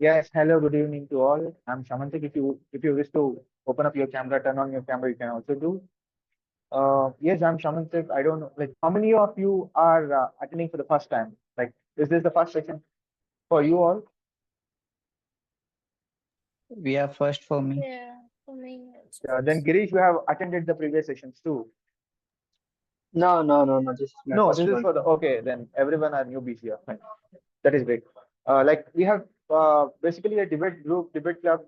Yes, hello, good evening to all. I'm Shamantik. If you wish to open up your camera, turn on your camera, you can also do. Yes, I'm Shamantik. I don't know, like how many of you are attending for the first time? Like, is this the first session for you all? We are first for me. Yeah, for me also Then first. Girish, you have attended the previous sessions too. No, no, no, no. This is my No, first this is one. for the okay. Then everyone are newbies here. Fine. That is great. Like we have basically a debate group, debate club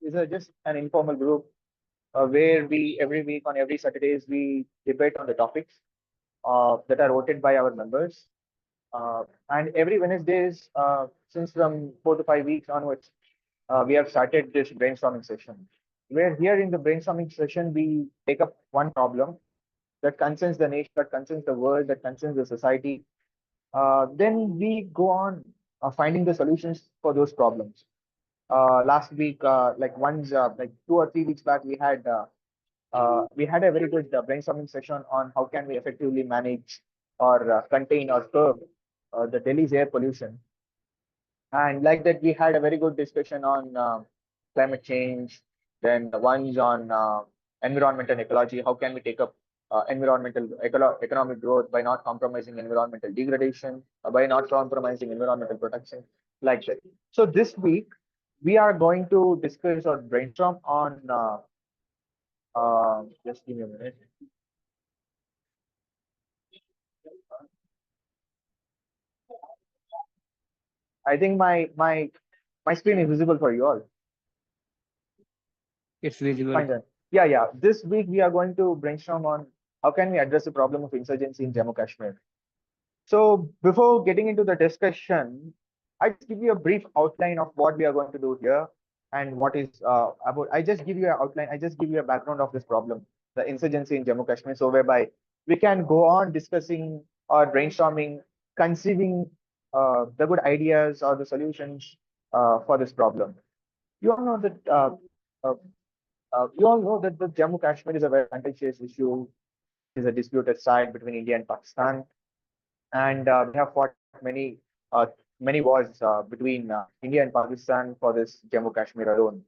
is just an informal group where we every week on every Saturdays we debate on the topics that are voted by our members. And every Wednesdays, since from 4 to 5 weeks onwards, we have started this brainstorming session. Where here in the brainstorming session, we take up one problem that concerns the nation, that concerns the world, that concerns the society. Then we go on finding the solutions for those problems. Last week, like once, like 2 or 3 weeks back, we had a very good brainstorming session on how can we effectively manage or contain or curb the Delhi's air pollution. And like that, we had a very good discussion on climate change, then the ones on environment and ecology. How can we take up economic growth by not compromising environmental degradation, by not compromising environmental protection, like that. So this week, we are going to discuss or brainstorm on, just give me a minute. I think my screen is visible for you all. It's visible. Fine then. Yeah, yeah. This week we are going to brainstorm on how can we address the problem of insurgency in Jammu Kashmir. So before getting into the discussion, I just give you a brief outline of what we are going to do here and what is about. I just give you an outline. I just give you a background of this problem, the insurgency in Jammu Kashmir. So whereby we can go on discussing or brainstorming, conceiving the good ideas or the solutions for this problem. You all know that uh, you all know that the Jammu Kashmir is a very contentious issue. It is a disputed side between India and Pakistan, and we have fought many wars between India and Pakistan for this Jammu Kashmir alone.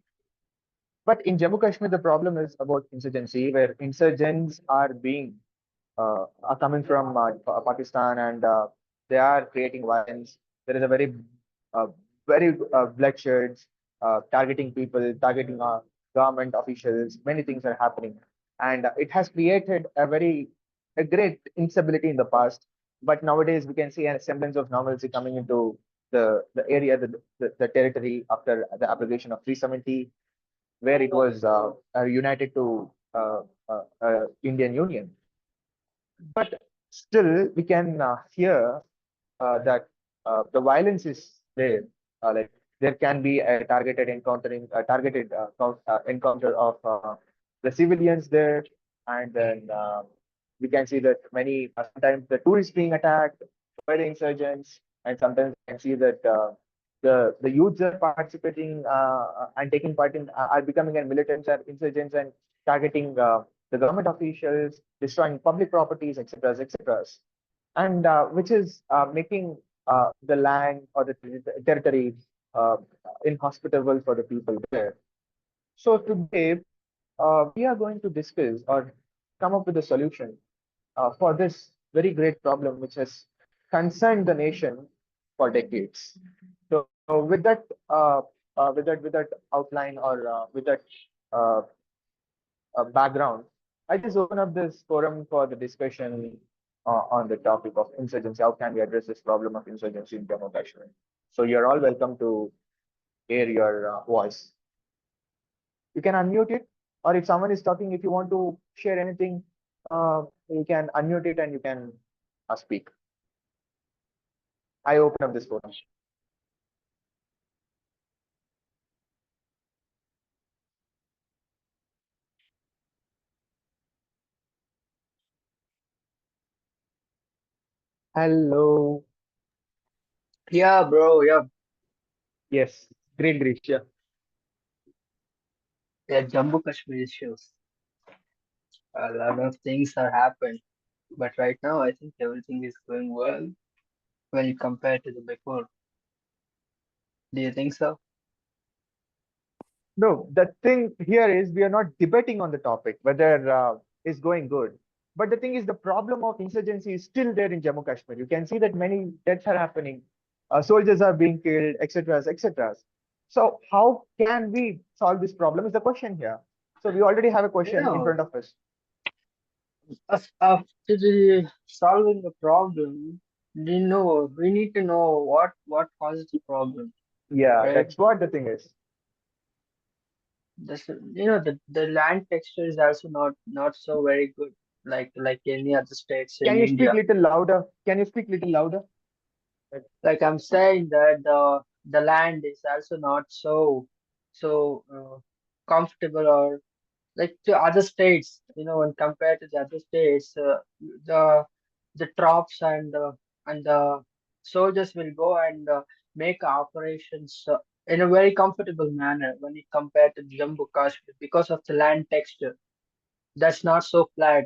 But in Jammu Kashmir, the problem is about insurgency, where insurgents are coming from Pakistan, and they are creating violence. There is a uh, very bloodshed, targeting people, targeting government officials. Many things are happening, and it has created a great instability in the past. But nowadays, we can see a semblance of normalcy coming into the area, the territory after the application of 370, where it was united to Indian Union. But still, we can hear that the violence is there. Like there can be a targeted encounter of the civilians there, and then we can see that many sometimes the tourists being attacked by the insurgents, and sometimes we can see that the youths are participating and taking part in are becoming a militants or insurgents and targeting the government officials, destroying public properties, etc., etc., and which is making the land or the territory uh, inhospitable for the people there. So today we are going to discuss or come up with a solution for this very great problem which has concerned the nation for decades. So with that outline or with that uh, background, I just open up this forum for the discussion on the topic of insurgency. How can we address this problem of insurgency in Jammu and Kashmir? So you're all welcome to air your voice. You can unmute it, or if someone is talking, if you want to share anything, you can unmute it and you can speak. I open up this forum. Hello. Yeah, bro. Yeah, Yes. Great, great. Yeah. yeah. Jammu Kashmir issues. A lot of things have happened, but right now I think everything is going well when you compare to the before. Do you think so? No, the thing here is we are not debating on the topic whether it's going good. But the thing is, the problem of insurgency is still there in Jammu Kashmir. You can see that many deaths are happening, soldiers are being killed, etc., etc. So how can we solve this problem? Is the question here. So we already have a You question in know, front of us. after the solving the problem, we need to know what causes the problem, Yeah, right? that's what the thing is. The land texture is also not so very good, like any other states Can in you speak India. little louder? Can you speak little louder? Like, Like I'm saying that the land is also not so comfortable, or like to other states, when compared to the other states, the the troops and the soldiers will go and make operations in a very comfortable manner when it compared to Jammu Kashmir, because of the land texture that's not so flat,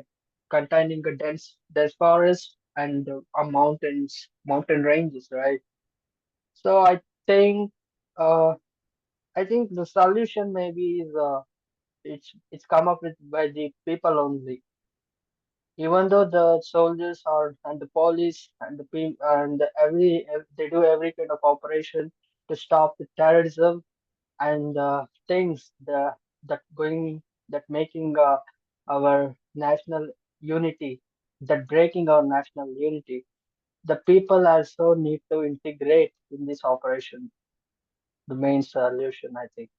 containing a dense forest and mountain ranges, right? So think uh, I think the solution maybe is it's come up with by the people only. Even though the soldiers are and the police and the people and they do every kind of operation to stop the terrorism and things that making our national unity, that breaking our national unity. The people also need to integrate in this operation. The main solution, I think.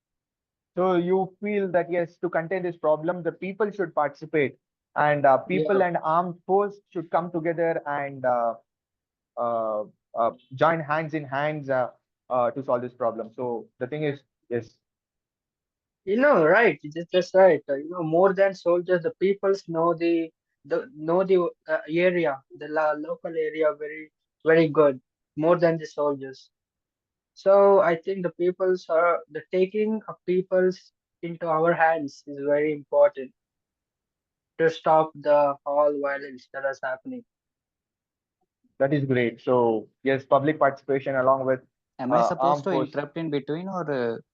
so you feel that yes, to contain this problem, the people should participate, and people Yeah, and armed force should come together and uh, join hands in hands to solve this problem. So the thing is, yes, right. It's just right. More than soldiers, the peoples know the area, the local area very good, more than the soldiers. So I think the taking of peoples into our hands is very important to stop the all violence that is happening. that is great. So yes, public participation along with Am I supposed armed to force. interrupt in between or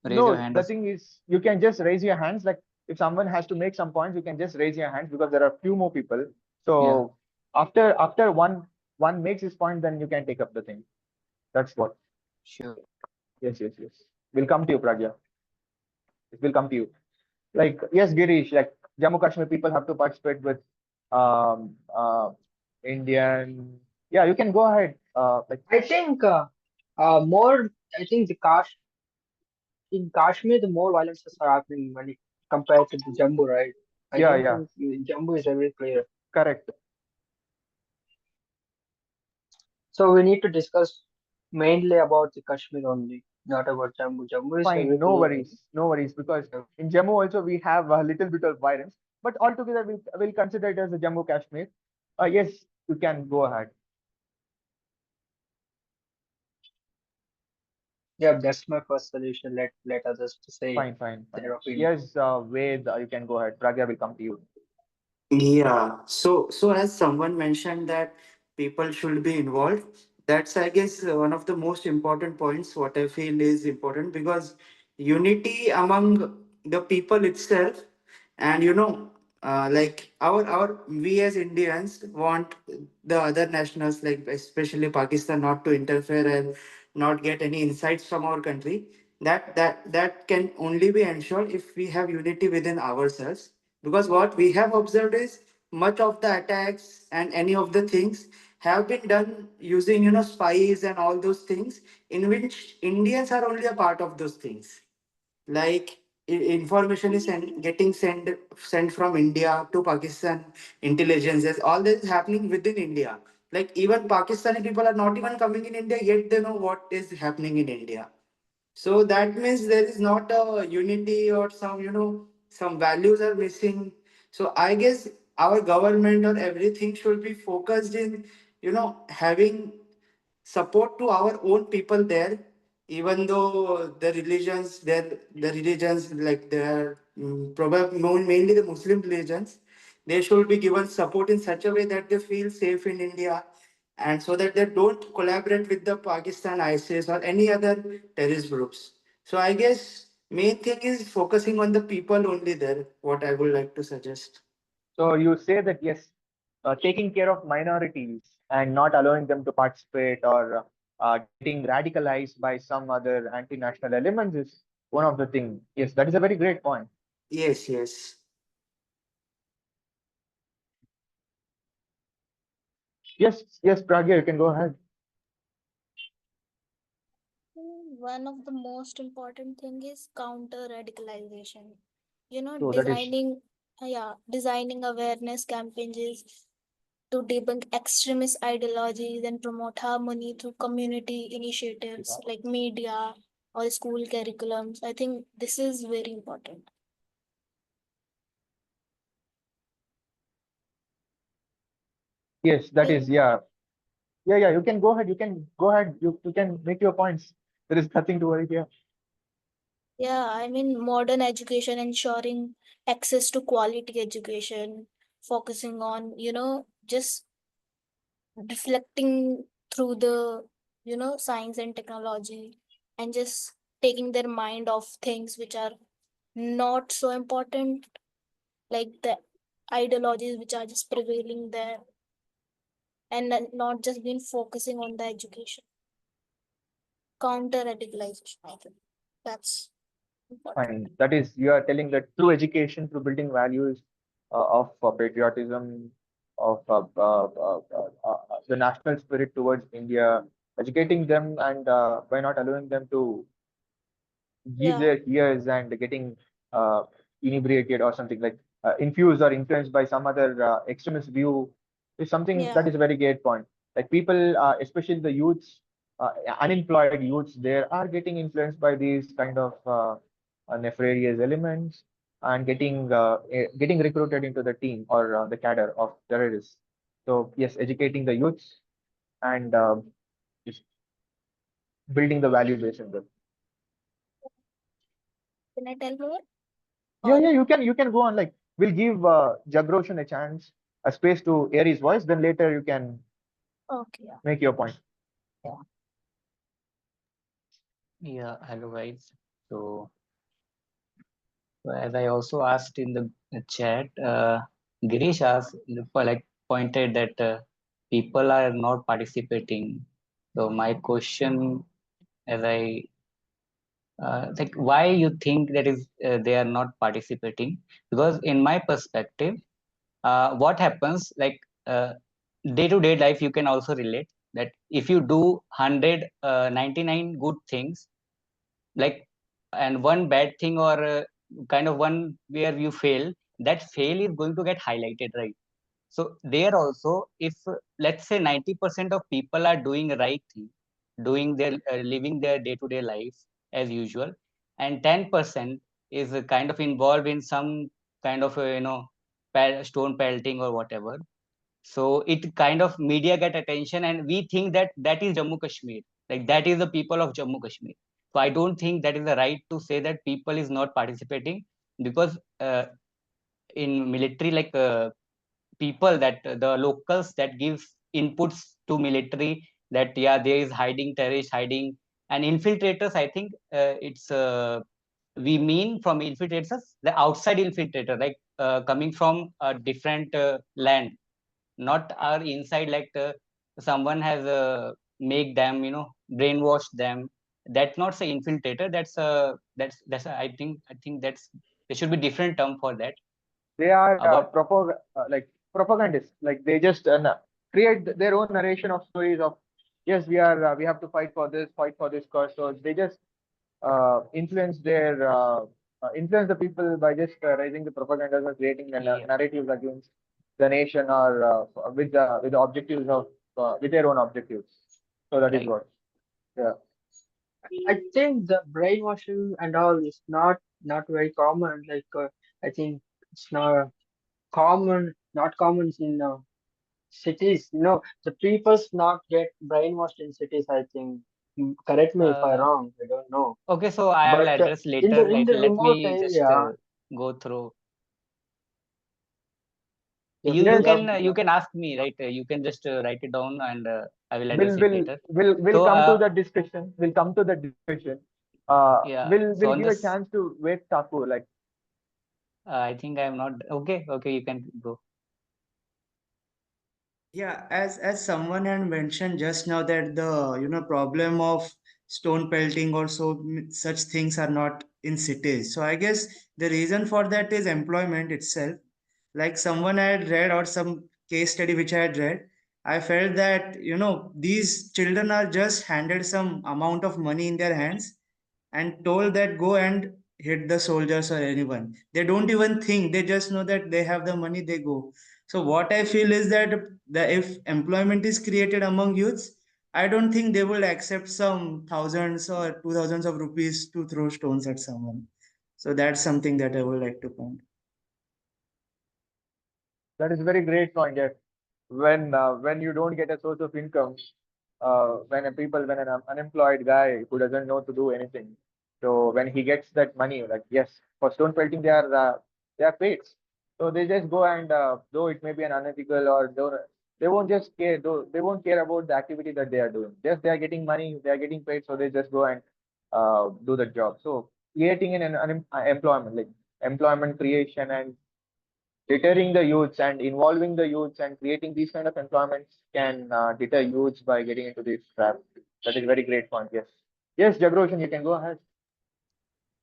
raise your No, hand? the thing is, you can just raise your hands. Like if someone has to make some points, you can just raise your hands because there are few more people. Yeah, So after one makes his point, then you can take up the thing. That's what. sure. Yes, yes, yes. We'll come to you, Pragya. It will come to you. Like yes, Girish. Like Jammu Kashmir people have to participate with um Indian. Yeah, you can go ahead. Like I think more. I think in Kashmir, the more violences are happening when it compared to the Jammu, right? I yeah, don't yeah, think Jammu is very clear. correct. So we need to discuss mainly about the Kashmir only, not about Jammu. Jammu is Fine, very no clear, I think. worries, no worries. Because Yeah, in Jammu also we have a little bit of violence, but altogether we'll consider it as a Jammu Kashmir. Yes, you can go ahead. yeah, that's my first solution. Let others to say Fine, fine, fine. their opinion. Yes, Ved, you can go ahead. Pragya will come to you. Yeah. So as someone mentioned that people should be involved, that's I guess one of the most important points. What I feel is important because unity among the people itself, and like our we as Indians want the other nationals, like especially Pakistan, not to interfere and not get any insights from our country. That can only be ensured if we have unity within ourselves, because what we have observed is much of the attacks and any of the things have been done using spies and all those things, in which Indians are only a part of those things. Like information is getting sent from India to Pakistan intelligences. All this is happening within India. Like even Pakistani people are not even coming in India, yet they know what is happening in India. So that means there is not a unity, or some values are missing. So I guess our government or everything should be focused in, having support to our own people there, even though the religions, like they are probably mainly the Muslim religions, they should be given support in such a way that they feel safe in India. and so that they don't collaborate with the Pakistan ISIS or any other terrorist groups. So I guess main thing is focusing on the people only there. What I would like to suggest. So you say that yes, taking care of minorities and not allowing them to participate or getting radicalized by some other anti-national elements is one of the things. Yes, that is a very great point. Yes, yes. Yes, yes, Pragya, you can go ahead. One of the most important thing is counter radicalization. So that is Designing awareness campaigns to debunk extremist ideologies and promote harmony through community initiatives like media or school curriculums. I think this is very important. yes, that is In yeah, yeah, yeah. You can go ahead. You can go ahead. You can make your points. There is nothing to worry here. Yeah, I mean, modern education ensuring access to quality education, focusing on, just reflecting through the, science and technology, and just taking their mind off things which are not so important, like the ideologies which are just prevailing there, and then not just been focusing on the education. Counter radicalization, I think that's important. Fine. That is, you are telling that through education, through building values of patriotism, of the national spirit towards India, educating them and by not allowing them to give Yeah, their ears and getting uh, inebriated or something like infused or influenced by some other extremist view is something yeah, that is a very great point. Like people, especially the youths, unemployed youths, there are getting influenced by these kind of nefarious elements and getting recruited into the team or the cadre of terrorists. So yes, educating the youths and just building the value base in them. can I tell more? Yeah, Or yeah, you can go on. Like we'll give Jagroshan a chance, a space to air his voice. Then later you can okay, yeah, make your point. yeah. Yeah, hello guys. So, as I also asked in the chat, Girish asked, like pointed that people are not participating. So my question, as I like, why you think that is they are not participating? Because in my perspective, what happens like day to day life, you can also relate that if you do 100, 99 good things, like, and one bad thing or kind of one where you fail, that fail is going to get highlighted, right? So there also, if let's say 90% of people are doing the right thing, doing their living their day to day life as usual, and 10% is kind of involved in some kind of stone pelting or whatever, so it kind of media get attention, and we think that that is Jammu Kashmir, like that is the people of Jammu Kashmir. So I don't think that is the right to say that people is not participating, because in military, like people that the locals that give inputs to military, that yeah, there is hiding terrorists hiding and infiltrators. I think it's we mean from infiltrators the outside infiltrator, like coming from a different land, not our inside, like someone has make them, brainwash them. That's not say infiltrator, that's I think that's there should be different term for that. They are What like propagandists. Like they just create their own narration of stories of yes, we have to fight for this cause. So they just influence the people by just raising the propagandas or creating the yeah, narratives against the nation or with the objectives of with their own objectives. So that is right, what. Yeah. I think the brainwashing and all is not very common. Like I think it's not common in cities. The people's not get brainwashed in cities. I think. Correct me if I'm uh, wrong. I don't know. okay, so I will But address in later, the in like the let remote me just area, go through. You Yes, you can ask me, right? You can just write it down, and I will address we'll it we'll later. we'll So come to the discussion. We'll come to the discussion. yeah. So We'll on give a this, chance to wait Thakur. Like, I think I am not okay. Okay, you can go. Yeah, as someone had mentioned just now that the problem of stone pelting or such things are not in cities. So I guess the reason for that is employment itself. Like someone I had read or some case study which I had read, I felt that these children are just handed some amount of money in their hands and told that go and hit the soldiers or anyone. They don't even think, they just know that they have the money, they go. So what I feel is that if employment is created among youths, I don't think they will accept some thousands or 2,000s of rupees to throw stones at someone. So that's something that I would like to point. that is a very great point. Yes, when you don't get a source of income, when an unemployed guy who doesn't know to do anything, so when he gets that money, like yes, for stone pelting they are paid, so they just go and though it may be an unethical or though they won't just care, though they won't care about the activity that they are doing. Just they are getting money, they are getting paid, so they just go and do the job. So creating employment, like employment creation and deterring the youths and involving the youths and creating these kind of employments can deter youths by getting into this trap. That is a very great point. Yes. Yes, Jagroshan, you can go ahead.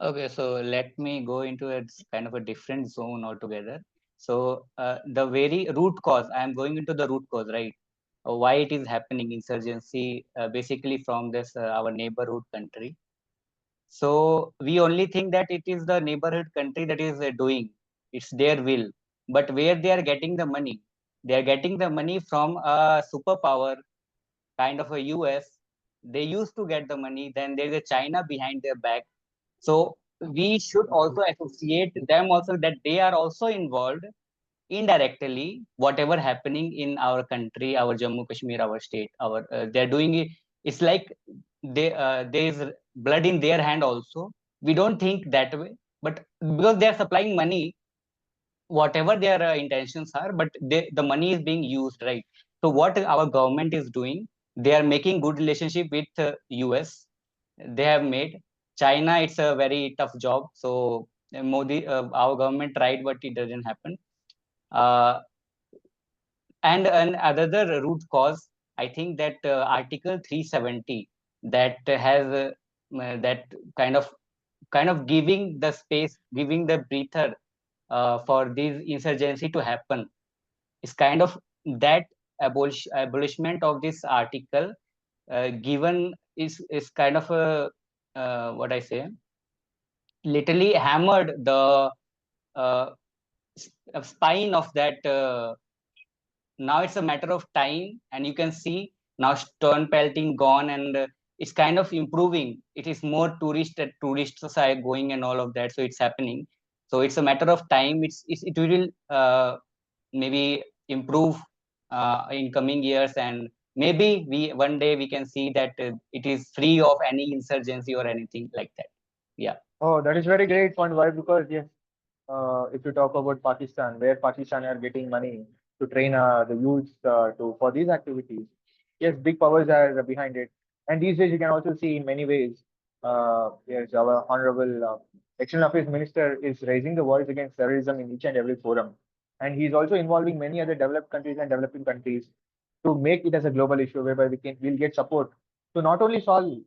Okay, so let me go into a kind of a different zone altogether. So the very root cause, I am going into the root cause, right? Why it is happening, insurgency, basically from this our neighborhood country. So we only think that it is the neighborhood country that is doing, it's their will. But where they are getting the money? They are getting the money from a superpower, kind of a US. They used to get the money, then there is a China behind their back. So we should also associate them also that they are also involved indirectly, whatever happening in our country, our Jammu Kashmir, our state, our they're doing it. It's like there is blood in their hand also. We don't think that way, but because they are supplying money, whatever their intentions are, but the money is being used, right? So what our government is doing, they are making good relationship with US. They have made China, it's a very tough job. So Modi, our government tried, but it doesn't happen. uh, and another root cause, I think that Article 370 that has that kind of giving the space, giving the breather for this insurgency to happen, is kind of that abolishment of this article given is kind of a what I say, literally hammered the uh, spine of that. Now it's a matter of time, and you can see now stone pelting gone, and it's kind of improving. It is more tourists are going and all of that, so it's happening. So it's a matter of time. It will maybe improve in coming years, and maybe we one day we can see that it is free of any insurgency or anything like that. Yeah. Oh, that is very great point. Why? Because yes, if you talk about Pakistan, where Pakistan are getting money to train the youths to for these activities, yes, big powers are behind it. And these days, you can also see in many ways, yes, our honorable External Affairs Minister is raising the voice against terrorism in each and every forum, and he's also involving many other developed countries and developing countries to make it as a global issue, whereby we'll get support to not only solve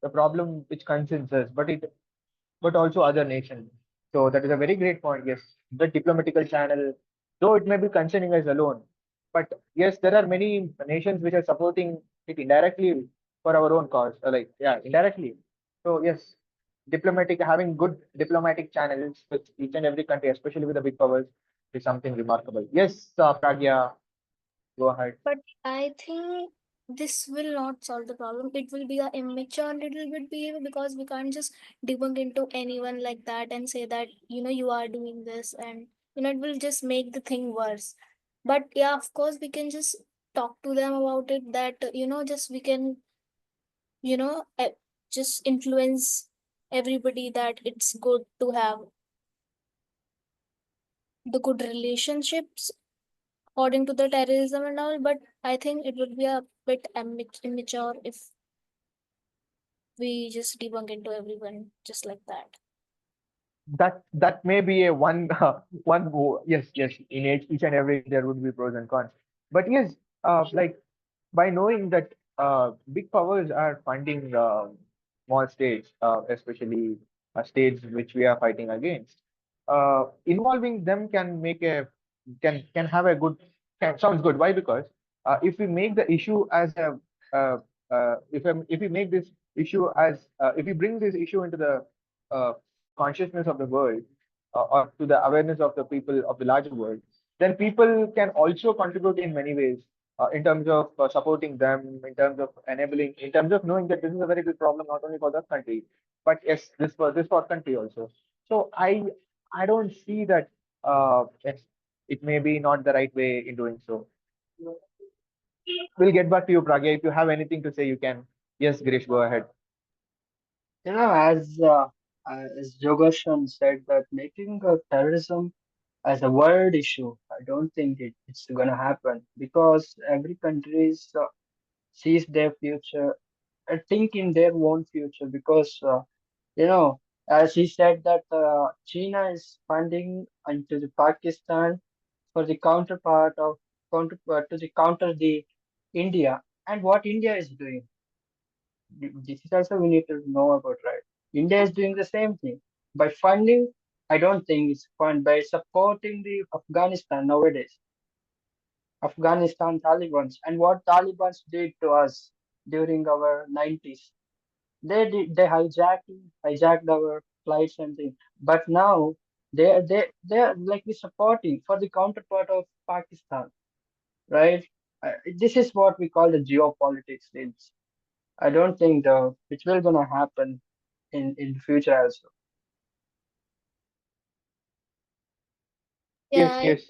the problem which concerns us, but also other nations. So that is a very great point. Yes, the diplomatical channel, though it may be concerning us alone, but yes, there are many nations which are supporting it indirectly for our own cause. Like yeah, indirectly. So yes, diplomatic having good diplomatic channels with each and every country, especially with the big powers, is something remarkable. Yes, Pragya, go ahead. But I think this will not solve the problem. It will be a immature little bit behavior because we can't just debunk into anyone like that and say that, you are doing this, and it will just make the thing worse. But yeah, of course, we can just talk to them about it, that, just we can, you know, eh, just influence everybody that it's good to have the good relationships according to the terrorism and all, but I think it would be a bit immature if we just debunk into everyone just like that. That may be a one yes, yes, in each and every there would be pros and cons, but yes, like by knowing that big powers are funding small states, especially states which we are fighting against, involving them can make a can have a good sounds good. Why? Because if we make the issue as a uh, if we make this issue as if we bring this issue into the consciousness of the world, or to the awareness of the people of the larger world, then people can also contribute in many ways, in terms of supporting them, in terms of enabling, in terms of knowing that this is a very big problem not only for that country, but yes, this for country also. So I don't see that it may be not the right way in doing so. We'll get back to you, Pragya. If you have anything to say, you can. Yes, Girish, go ahead. As Jogershan said, that making terrorism as a world issue, I don't think it's gonna happen because every country sees their future, think in their own future. Because you know, as he said that China is funding into the Pakistan for the counterpart of to the counter the India, and what India is doing. This is also we need to know about, right? India is doing the same thing by funding. I don't think it's fun by supporting the Afghanistan nowadays. Afghanistan Taliban and what Taliban did to us during our 90s. They hijacked our flights and things. But now they're like we supporting for the counterpart of Pakistan, right? This is what we call the geopolitics. I don't think it will gonna happen in the future also. Yeah, Yes, I yes.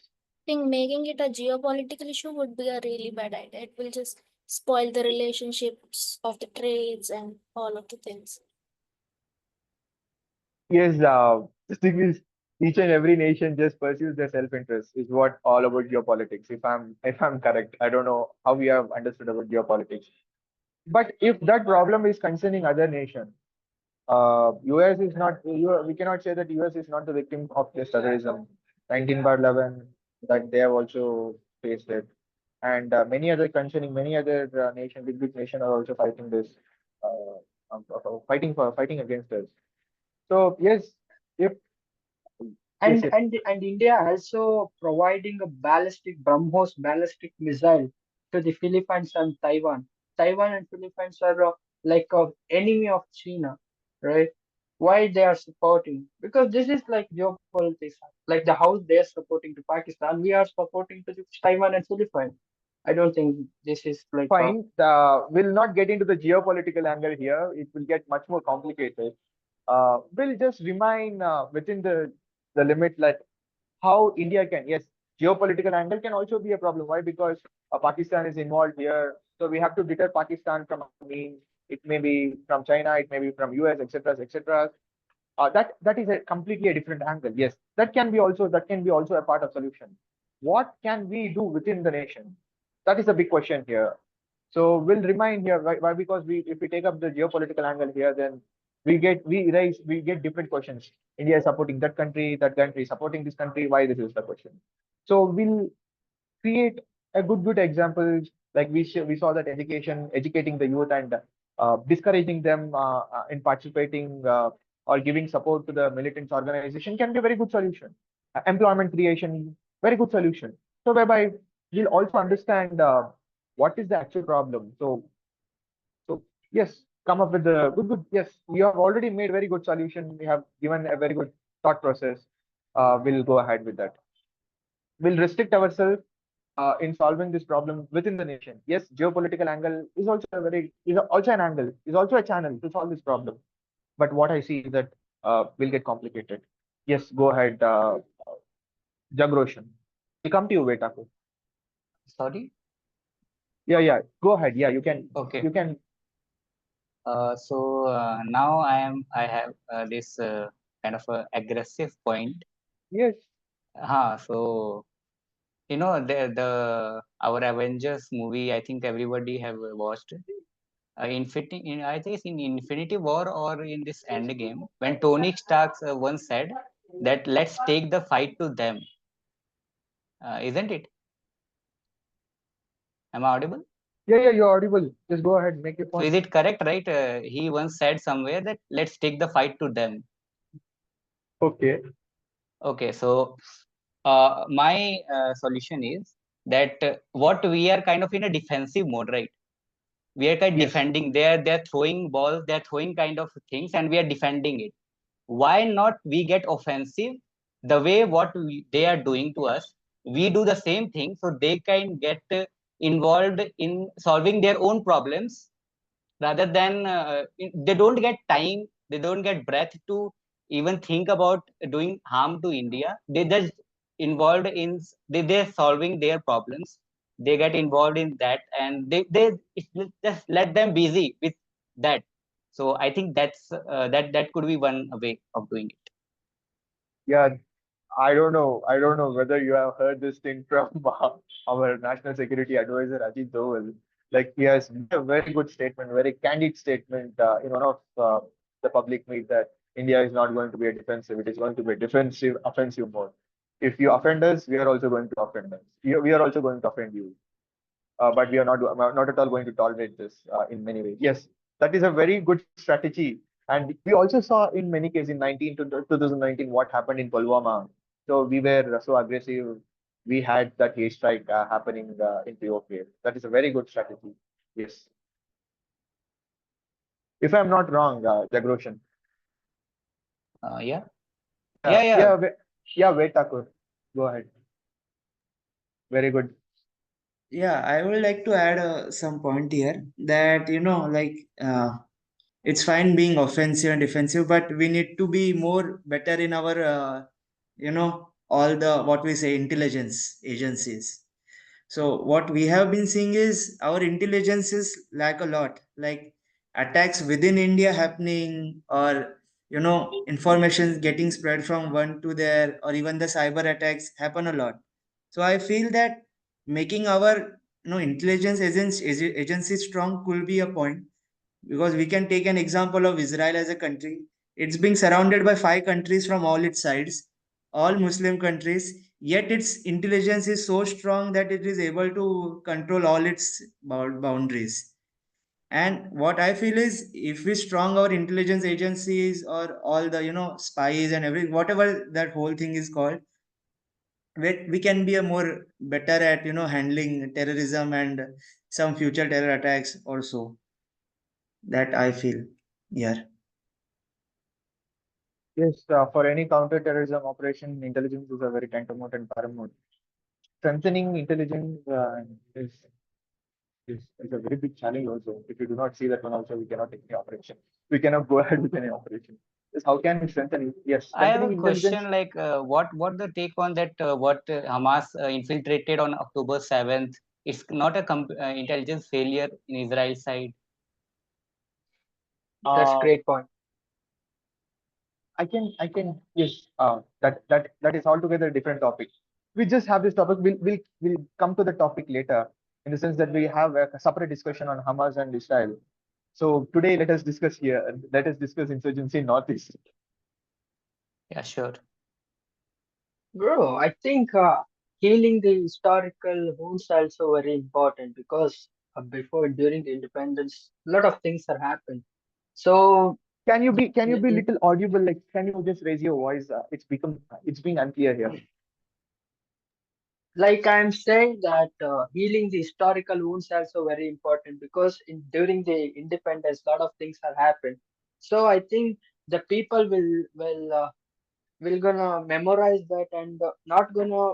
think making it a geopolitical issue would be a really bad idea. It will just spoil the relationships of the trades and all of the things. Yes, the thing is, each and every nation just pursues their self-interest. Is what all about geopolitics. If I'm correct, I don't know how we have understood about geopolitics. But if that problem is concerning other nation, US is not. We cannot say that US is not the victim of this terrorism. 19/11, that they have also faced it, and many other nation, big nation are also fighting this, fighting against us. So yes, if yes, And yes. and India also providing a BrahMos ballistic missile to the Philippines and Taiwan. Taiwan and Philippines are like a enemy of China, right? Why they are supporting? Because this is like geopolitics. Like the house they are supporting to Pakistan, we are supporting to the Taiwan and Philippines. I don't think this is like Fine. We'll not get into the geopolitical angle here. It will get much more complicated. We'll just remain within the limit, like how India can. Yes, geopolitical angle can also be a problem. Why? Because Pakistan is involved here, so we have to deter Pakistan from our means. It may be from China, it may be from US, etc., etc. That is a completely a different angle. Yes, that can be also a part of solution. What can we do within the nation? That is a big question here. So we'll remain here. Why? Because if we take up the geopolitical angle here, then we get different questions. India is supporting that country is supporting this country. Why this is the question? So we'll create a good examples, like we saw that educating the youth and discouraging them in participating, or giving support to the militant organization can be a very good solution. Employment creation, very good solution. So whereby we'll also understand what is the actual problem. So yes, come up with the good. Yes, we have already made very good solution. We have given a very good thought process. We'll go ahead with that. We'll restrict ourselves in solving this problem within the nation. Yes, geopolitical angle is also an angle, is also a channel to solve this problem. But what I see is that will get complicated. Yes, go ahead, Jagroshan. We'll come to you, Vetaku. Sorry. Yeah, yeah. Go ahead. Yeah, you can. Okay. You can. So now I have this kind of aggressive point. Yes. So the our Avengers movie, I think everybody have watched. I think it's in Infinity War or in this End Game, when Tony Stark once said that let's take the fight to them. Isn't it? Am I audible? Yeah, you're audible. Just go ahead, make your So is point. it correct, right? He once said somewhere that let's take the fight to them. Okay. Okay, so my solution is that what we are kind of in a defensive mode, right? We are kind of Yes. defending. They're throwing balls, they're throwing kind of things, and we are defending it. Why not we get offensive the way they are doing to us? We do the same thing, so they can get involved in solving their own problems rather than they don't get time, they don't get breath to even think about doing harm to India. They just involved in they're solving their problems, they get involved in that, and just let them busy with that. So I think that could be one way of doing it. Yeah, I don't know. I don't know whether you have heard this thing from our National Security Advisor Ajit Doval. Like he has made a very good statement, very candid statement in one of the public meet that India is not going to be a defensive; it is going to be a defensive, offensive mode. If you offend us, we are also going to offend us. We are also going to offend you. But we are not at all going to tolerate this in many ways. Yes, that is a very good strategy. And we also saw in many cases in 2019 what happened in Pulwama. So we were so aggressive. We had that hate strike happening in POK. That is a very good strategy. Yes. If I'm not wrong, Jagroshan. Yeah, Yeah, yeah, yeah. yeah, wait, Thakur. Go ahead. Very good. Yeah, I would like to add some point here that like it's fine being offensive and defensive, but we need to be more better in our all the what we say intelligence agencies. So what we have been seeing is our intelligences lack a lot, like attacks within India happening, or information getting spread from one to there, or even the cyber attacks happen a lot. So I feel that making our intelligence agency strong could be a point, because we can take an example of Israel as a country. It's being surrounded by 5 countries from all its sides, all Muslim countries, yet its intelligence is so strong that it is able to control all its boundaries. And what I feel is, if we strong our intelligence agencies, or all the spies and everything, whatever that whole thing is called, we can be a more better at handling terrorism and some future terror attacks also. That I feel. Yeah. Yes, for any counter-terrorism operation, intelligence is a very tantamount and paramount. Strengthening intelligence is a very big challenge also. If you do not see that one also, we cannot take any operation. We cannot go ahead with any operation. Yes, how can we strengthen it? Yes, I have strengthening a intelligence. question, like what the take on that what Hamas infiltrated on October 7th? It's not a intelligence failure in Israel side. That's Uh, great point. I can, yes, that is altogether a different topic. We just have this topic. We'll come to the topic later in the sense that we have a separate discussion on Hamas and Israel. So today, let us discuss here. Let us discuss insurgency in Northeast. Yeah, sure. Bro, I think healing the historical wounds also very important because before during the independence, a lot of things have happened. So Can you be in, little audible? Like, can you just raise your voice? It's being unclear here. like I'm saying that healing the historical wounds also very important because in during the independence, a lot of things have happened. So I think the people will gonna memorize that and not gonna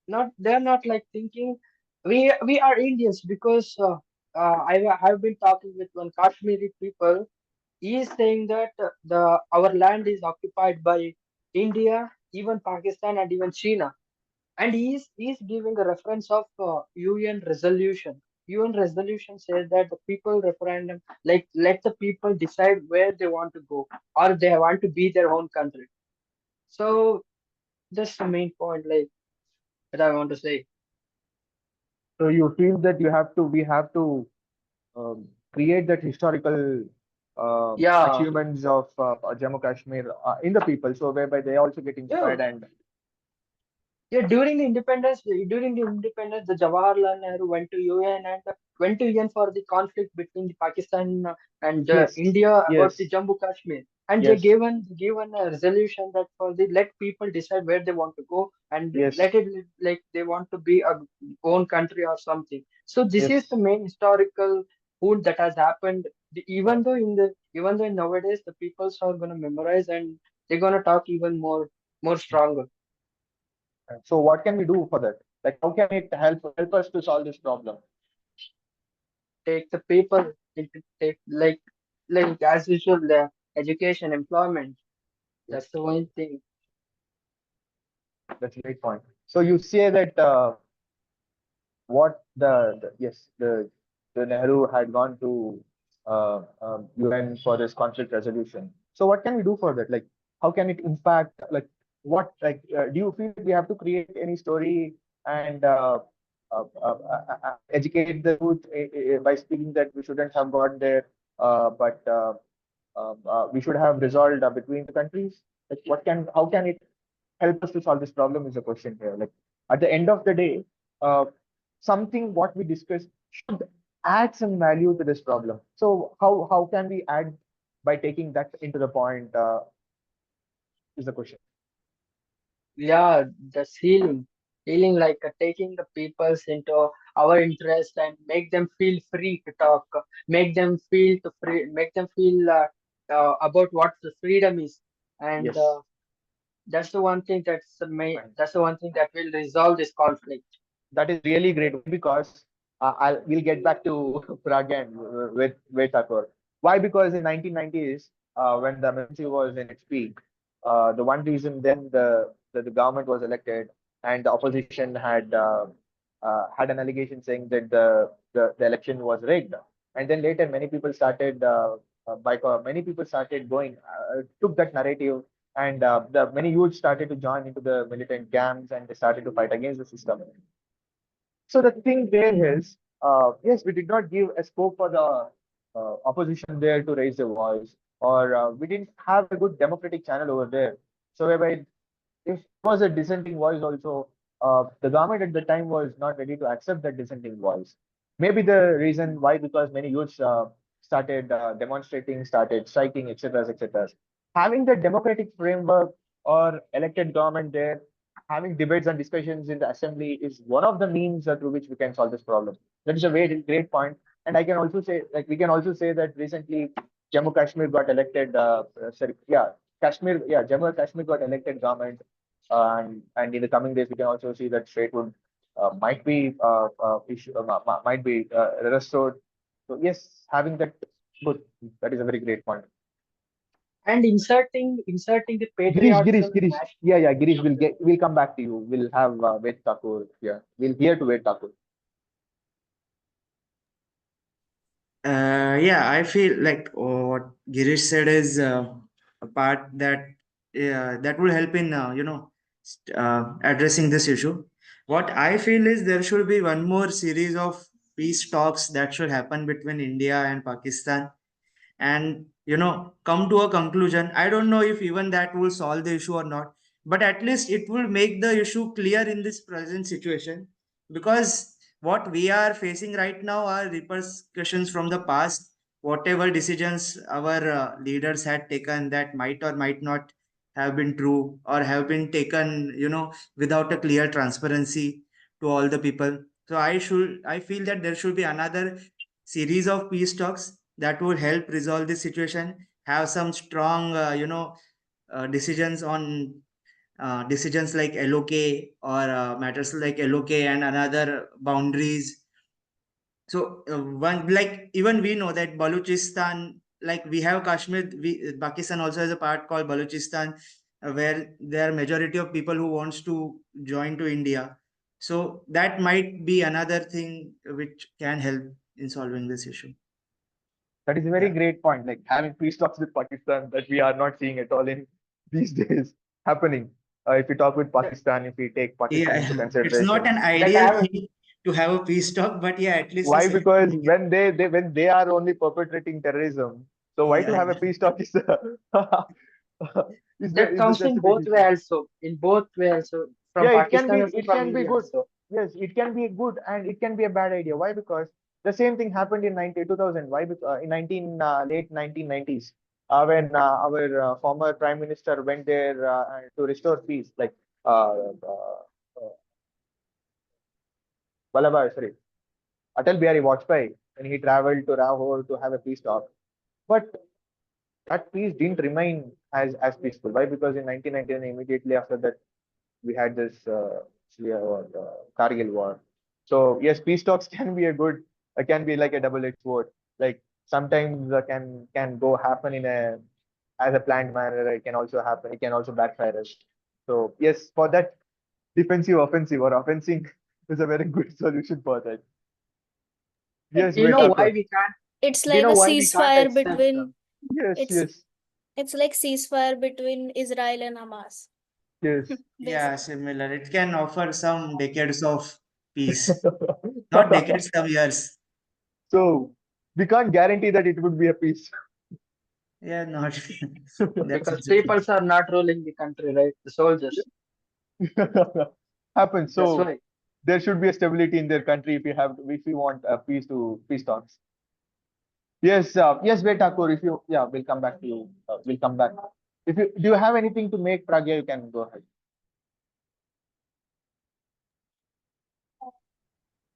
not they're not like thinking we are Indians because I've been talking with one Kashmiri people. He is saying that the our land is occupied by India, even Pakistan, and even China, and he's giving a reference of UN resolution. UN resolution says that the people referendum, like let the people decide where they want to go or they want to be their own country. So that's the main point, like that I want to say. So you feel that we have to create that historical Yeah, achievements of Jammu Kashmir in the people, so whereby they also get yeah. inspired and Yeah, during the independence, the Jawaharlal Nehru went to UN and went to UN for the conflict between the Pakistan and yes, India about the yes, Jammu Kashmir, and they yes, given a resolution that for the let people decide where they want to go and yes, let it like they want to be a own country or something. So this is yes. the main historical wound that has happened. Right. Even though in nowadays the peoples are gonna memorize and they're gonna talk even more stronger. Right. So what can we do for that? Like, how can it help us to solve this problem? Take the paper take like as usual the education employment, Yes, that's the one thing. that's a great point. So you say that what the Nehru had gone to UN for this conflict resolution. So what can we do for that? Like, how can it impact? Like, what do you feel we have to create any story and educate the youth by speaking that we shouldn't have gone there, but we should have resolved between the countries? Like, how can it help us to solve this problem is the question here. Like at the end of the day, uh, something what we discussed should add some value to this problem. So how can we add by taking that into the point is the question. Yeah, that's healing like taking the peoples into our interest and make them feel free to talk, make them feel about what the freedom is, and Yes. that's the one thing Fine. that's the one thing that will resolve this conflict. That is really great because we'll get back to Prague and with Thakur. Why? Because in 1990s, when the emergency was in its peak, the one reason then the government was elected and the opposition had an allegation saying that the election was rigged, and then later many people started many people started going took that narrative and the many youths started to join into the militant gangs and they started to fight against the system. So the thing there is, yes, we did not give a scope for the opposition there to raise their voice, or we didn't have a good democratic channel over there. So whereby if there was a dissenting voice also, the government at the time was not ready to accept that dissenting voice. Maybe the reason why because many youths started demonstrating, started striking, etc., etc. Having the democratic framework or elected government there, having debates and discussions in the assembly is one of the means through which we can solve this problem. That is a very great point. And I can also say, like, we can also say that recently Jammu Kashmir got elected. Sorry, yeah, Kashmir, yeah, Jammu and Kashmir got elected government, and in the coming days we can also see that state would might be restored. So yes, having that good, that is a very great point. And inserting the Girish, patriotism in Girish, national. yeah, yeah, Girish, we'll come back to you. We'll have Ved Thakur. Yeah, we'll hear to Ved Thakur. Yeah, I feel like what Girish said is a part that will help in addressing this issue. What I feel is there should be one more series of peace talks that should happen between India and Pakistan, and come to a conclusion. I don't know if even that will solve the issue or not, but at least it will make the issue clear in this present situation, because what we are facing right now are repercussions from the past. Whatever decisions our leaders had taken that might or might not have been true, or have been taken without a clear transparency to all the people. So I feel that there should be another series of peace talks that would help resolve this situation, have some strong decisions on decisions like LOK, or matters like LOK and another boundaries. So one, like, even we know that Balochistan, like we have Kashmir, Pakistan also has a part called Balochistan, where there are majority of people who wants to join to India. So that might be another thing which can help in solving this issue. That is a very Yeah. great point. Like having peace talks with Pakistan that we are not seeing at all in these days happening. If we talk with That, Pakistan, if we take Pakistan into Yeah, it's not consideration, an that ideal have thing, to have a peace talk, but yeah, at least a Why? Because self-critical. when they are only perpetrating terrorism, so why to Yeah, have a peace talk is the That is the comes in both way justification. also. In both way also. From Yeah, Pakistan also, it from can be India good. also. Yes, it can be good and it can be a bad idea. Why? Because the same thing happened in 2000. Why? Because in 1990s, when our former prime minister went there to restore peace, like uh, Vallabhbhai, sorry, Atal Bihari Vajpayee, when he traveled to Lahore to have a peace talk. But that peace didn't remain as peaceful. Why? Because in 1999, immediately after that, we had this Kargil war. So yes, peace talks can be a good, can be like a double-edged sword. Like sometimes can go happen in a as a planned manner. It can also happen. It can also backfire us. So yes, for that, defensive, offensive, or offensing is a very good solution for that. Yes, Do you know Beta It why Kor. we can't? it's Do you like know a why we can't ceasefire accept between them? Yes, it's yes, it's like ceasefire between Israel and Hamas, yes. yeah, basically. similar. It can offer some decades of peace, not decades, some years. So we can't guarantee that it would be a peace. Yeah, not. That's Because also true. people are not ruling the country, right? The soldiers. Happens. That's So why. there should be a stability in their country if we want peace talks. Yes, yes, wait, Thakur, if you yeah, we'll come back to you. We'll come back. If you do you have anything to make, Pragya, you can go ahead.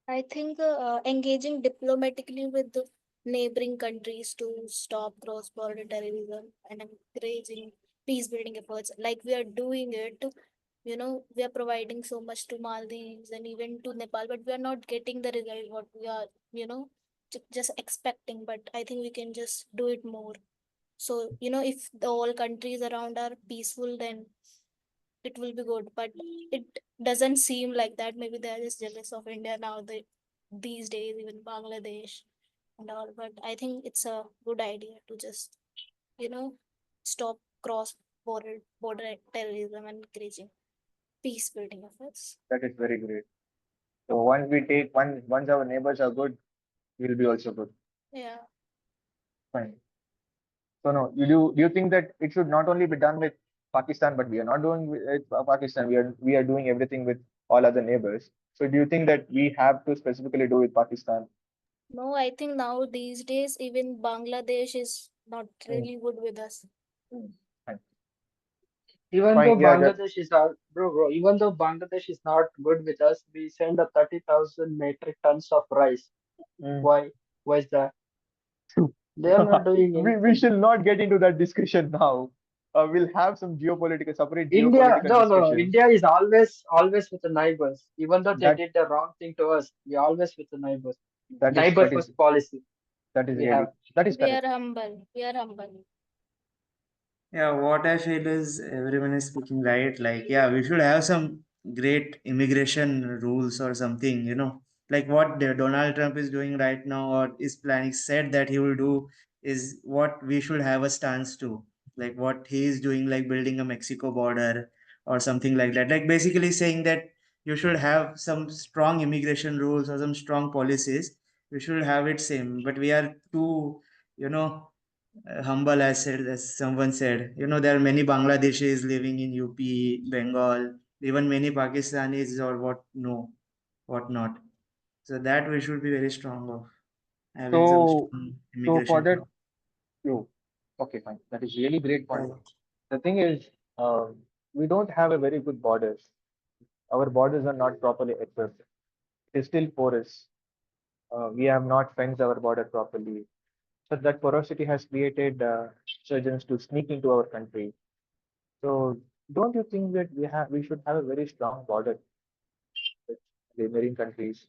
I think engaging diplomatically with the neighboring countries to stop cross-border terrorism and encouraging peace-building efforts, like we are doing it. We are providing so much to Maldives and even to Nepal, but we are not getting the result what we are, just expecting. But I think we can just do it more. So, if the all countries around are peaceful, then it will be good. But it doesn't seem like that. Maybe they are just jealous of India now. These days, even Bangladesh and all. But I think it's a good idea to just, you know, stop cross border terrorism and encouraging peace building efforts. That is very great. So once we take once our neighbors are good, we'll be also good. Yeah. Fine. So no, do you think that it should not only be done with Pakistan, but we are not doing it Pakistan. We are doing everything with all other neighbors. So do you think that we have to specifically do with Pakistan? No, I think now these days even Bangladesh is not Mm, really good with us. mm. Fine. Even though Fine. Yeah, Bangladesh is our bro, even though Bangladesh is not good with us, we send a 30,000 metric tons of rice. mm. Why? Why is that? They are not doing We anything. shall not get into that discussion now. We'll have some geopolitical separate India, geopolitical no. discussions. India is always with the neighbors. Even though they That did the wrong thing to us, we are always with the neighbors. that is Neighbor first policy that is we really have. that is We are correct. humble. We are humble. Yeah, what I feel is everyone is speaking right. Like, yeah, we should have some great immigration rules or something, like what Donald Trump is doing right now or is planning, said that he will do, is what we should have a stance to. Like, what he is doing, like building a Mexico border or something like that. Like, basically saying that you should have some strong immigration rules or some strong policies. We should have it same, but we are too, you know, humble, as someone said. There are many Bangladeshis living in UP, Bengal, even many Pakistanis or what not. So that we should be very strong of having some So strong so for immigration that, law. you okay, fine. That is really great point. Right. The thing is, we don't have a very good borders. Our borders are not properly equipped. It is still porous. We have not fenced our border properly. So that porosity has created insurgents to sneak into our country. So don't you think that we should have a very strong border with the neighboring countries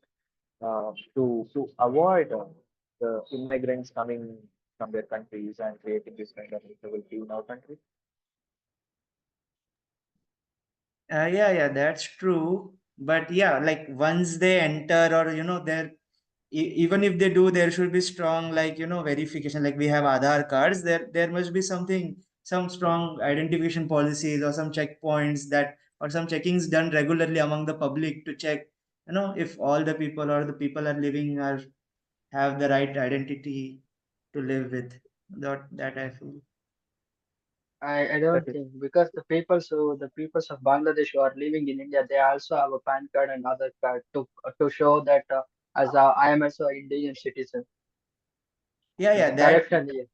to avoid the immigrants coming from their countries and creating this kind of instability in our country? Yeah, that's true. But yeah, like once they enter, or they're even if they do, there should be strong, like verification. Like we have Aadhaar cards, there must be something, some strong identification policies or some checkpoints, that or some checkings done regularly among the public to check if all the people or the people are living are have the right identity to live with. That I feel. I don't That is, think because the peoples of Bangladesh who are living in India, they also have a PAN card and other card to show that I am also an Indian citizen. Yeah, The yeah, that corruption here.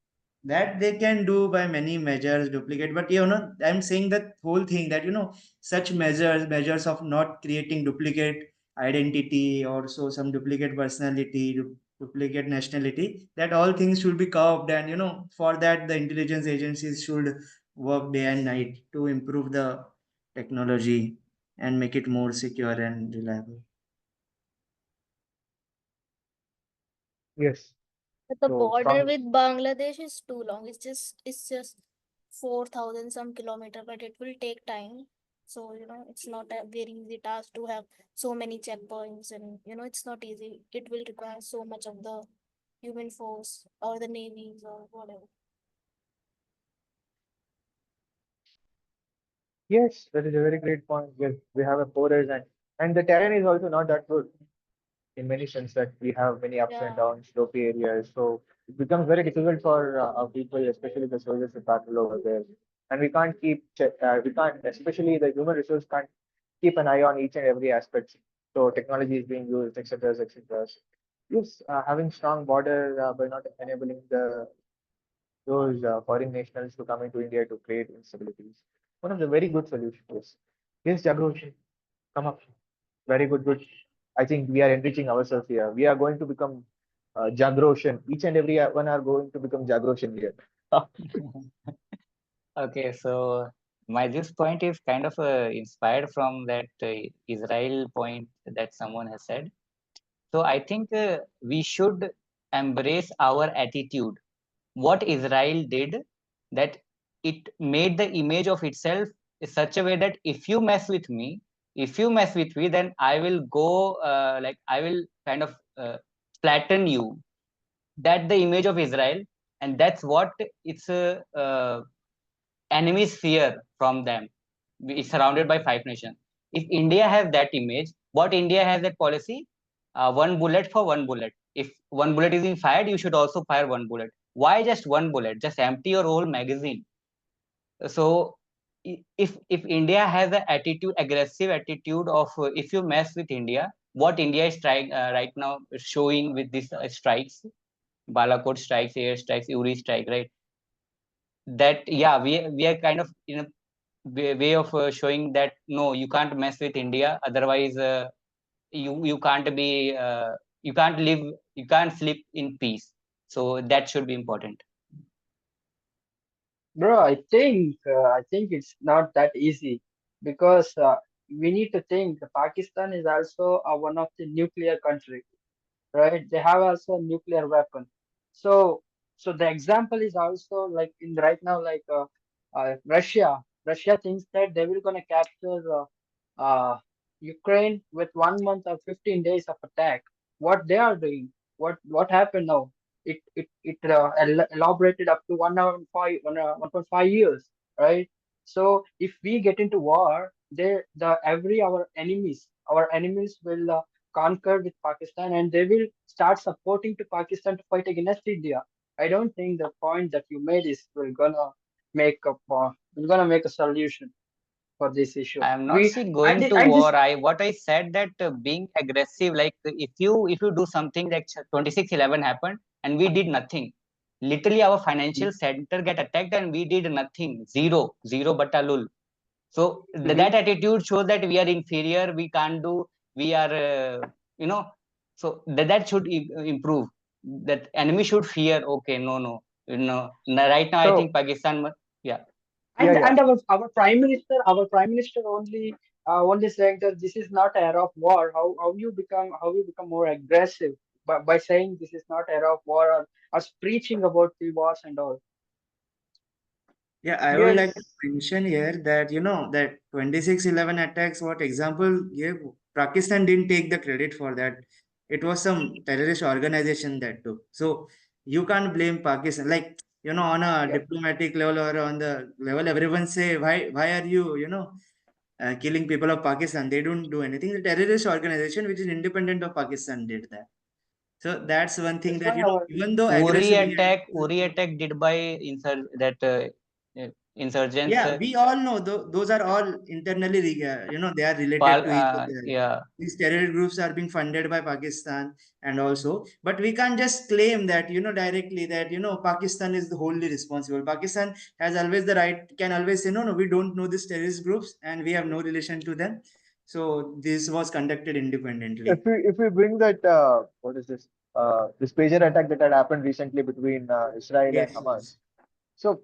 that they can do by many measures duplicate, but I'm saying that whole thing that such measures of not creating duplicate identity or so some duplicate personality, duplicate nationality, that all things should be curbed, and for that the intelligence agencies should work day and night to improve the technology and make it more secure and reliable. yes. But the So border strong. with Bangladesh is too long. It's just 4,000 some kilometer, but it will take time. So, it's not a very easy task to have so many checkpoints, and it's not easy. It will require so much of the human force or the navies or whatever. Yes, that is a very great point. Yes, we have a forest, and the terrain is also not that good in many sense that we have many ups and Yeah. downs, slopey areas. So it becomes very difficult for our people, especially the soldiers, to patrol over there. And we can't, especially the human resource can't keep an eye on each and every aspect. So technology is being used, etc., etc. Yes, having strong border by not enabling those foreign nationals to come into India to create instabilities. One of the very good solutions. Yes, Jagroshi, come up. Very good, good. I think we are enriching ourselves here. We are going to become Jagroshan. Each and every one are going to become Jagroshan here. Okay, so my this point is kind of inspired from that Israel point that someone has said. So I think we should embrace our attitude. What Israel did, that it made the image of itself in such a way that if you mess with me, then I will go like I will kind of flatten you. That the image of Israel, and that's what its enemies fear from them. It's surrounded by five nations. If India has that image, what India has that policy? One bullet for one bullet. If one bullet is being fired, you should also fire one bullet. Why just one bullet? Just empty your whole magazine. So if India has the attitude, aggressive attitude of if you mess with India, what India is trying right now showing with these strikes, Balakot strikes, air strikes, Uri strike, right? That yeah, we are kind of in a way of showing that no, you can't mess with India, otherwise you can't be you can't live, you can't sleep in peace. So that should be important. Bro, I think it's not that easy because we need to think Pakistan is also one of the nuclear country, right? They have also a nuclear weapon. So, so the example is also like in right now, like Russia. Russia thinks that they will gonna capture uh, Ukraine with 1 month or 15 days of attack. What they are doing? What happened now? It elaborated up to 1.5 years, right? So if we get into war, our enemies will conquer with Pakistan, and they will start supporting to Pakistan to fight against India. I don't think the point that you made is will gonna make a solution for this issue. I am not We see and going to and this war. I what I said that being aggressive, like if you do something like 26/11 happened and we did nothing, literally our financial center get attacked and we did nothing, zero batalul. So that Mhm. attitude shows that we are inferior, we can't do, we are you know. So that should improve. That enemy should fear. Okay, no. Right now I think So Pakistan. Yeah. Yeah, yeah. and our prime minister only saying that this is not era of war. How you become more aggressive by saying this is not era of war, or us preaching about the wars and all. Yeah, I would like to Yes. mention here that that 26/11 attacks, what example gave, Pakistan didn't take the credit for that. It was some terrorist organization that took. So you can't blame Pakistan. Like, on a Yeah. diplomatic level or on the level everyone say, why are you, killing people of Pakistan. They don't do anything. The terrorist organization, which is independent of Pakistan, did that. So that's one thing That's that, why our even though Uri aggressively. attack, Uri attack did by insurgents. Yeah, we all know those are all internally, they are related to each other. Yeah, These terror groups are being funded by Pakistan, and also, but we can't just claim that, directly that, Pakistan is wholly responsible. Pakistan has always the right, can always say, no, no, we don't know these terrorist groups and we have no relation to them. So this was conducted independently. If we bring that what is this pager attack that had happened recently between Israel and Yes, Hamas. yes. So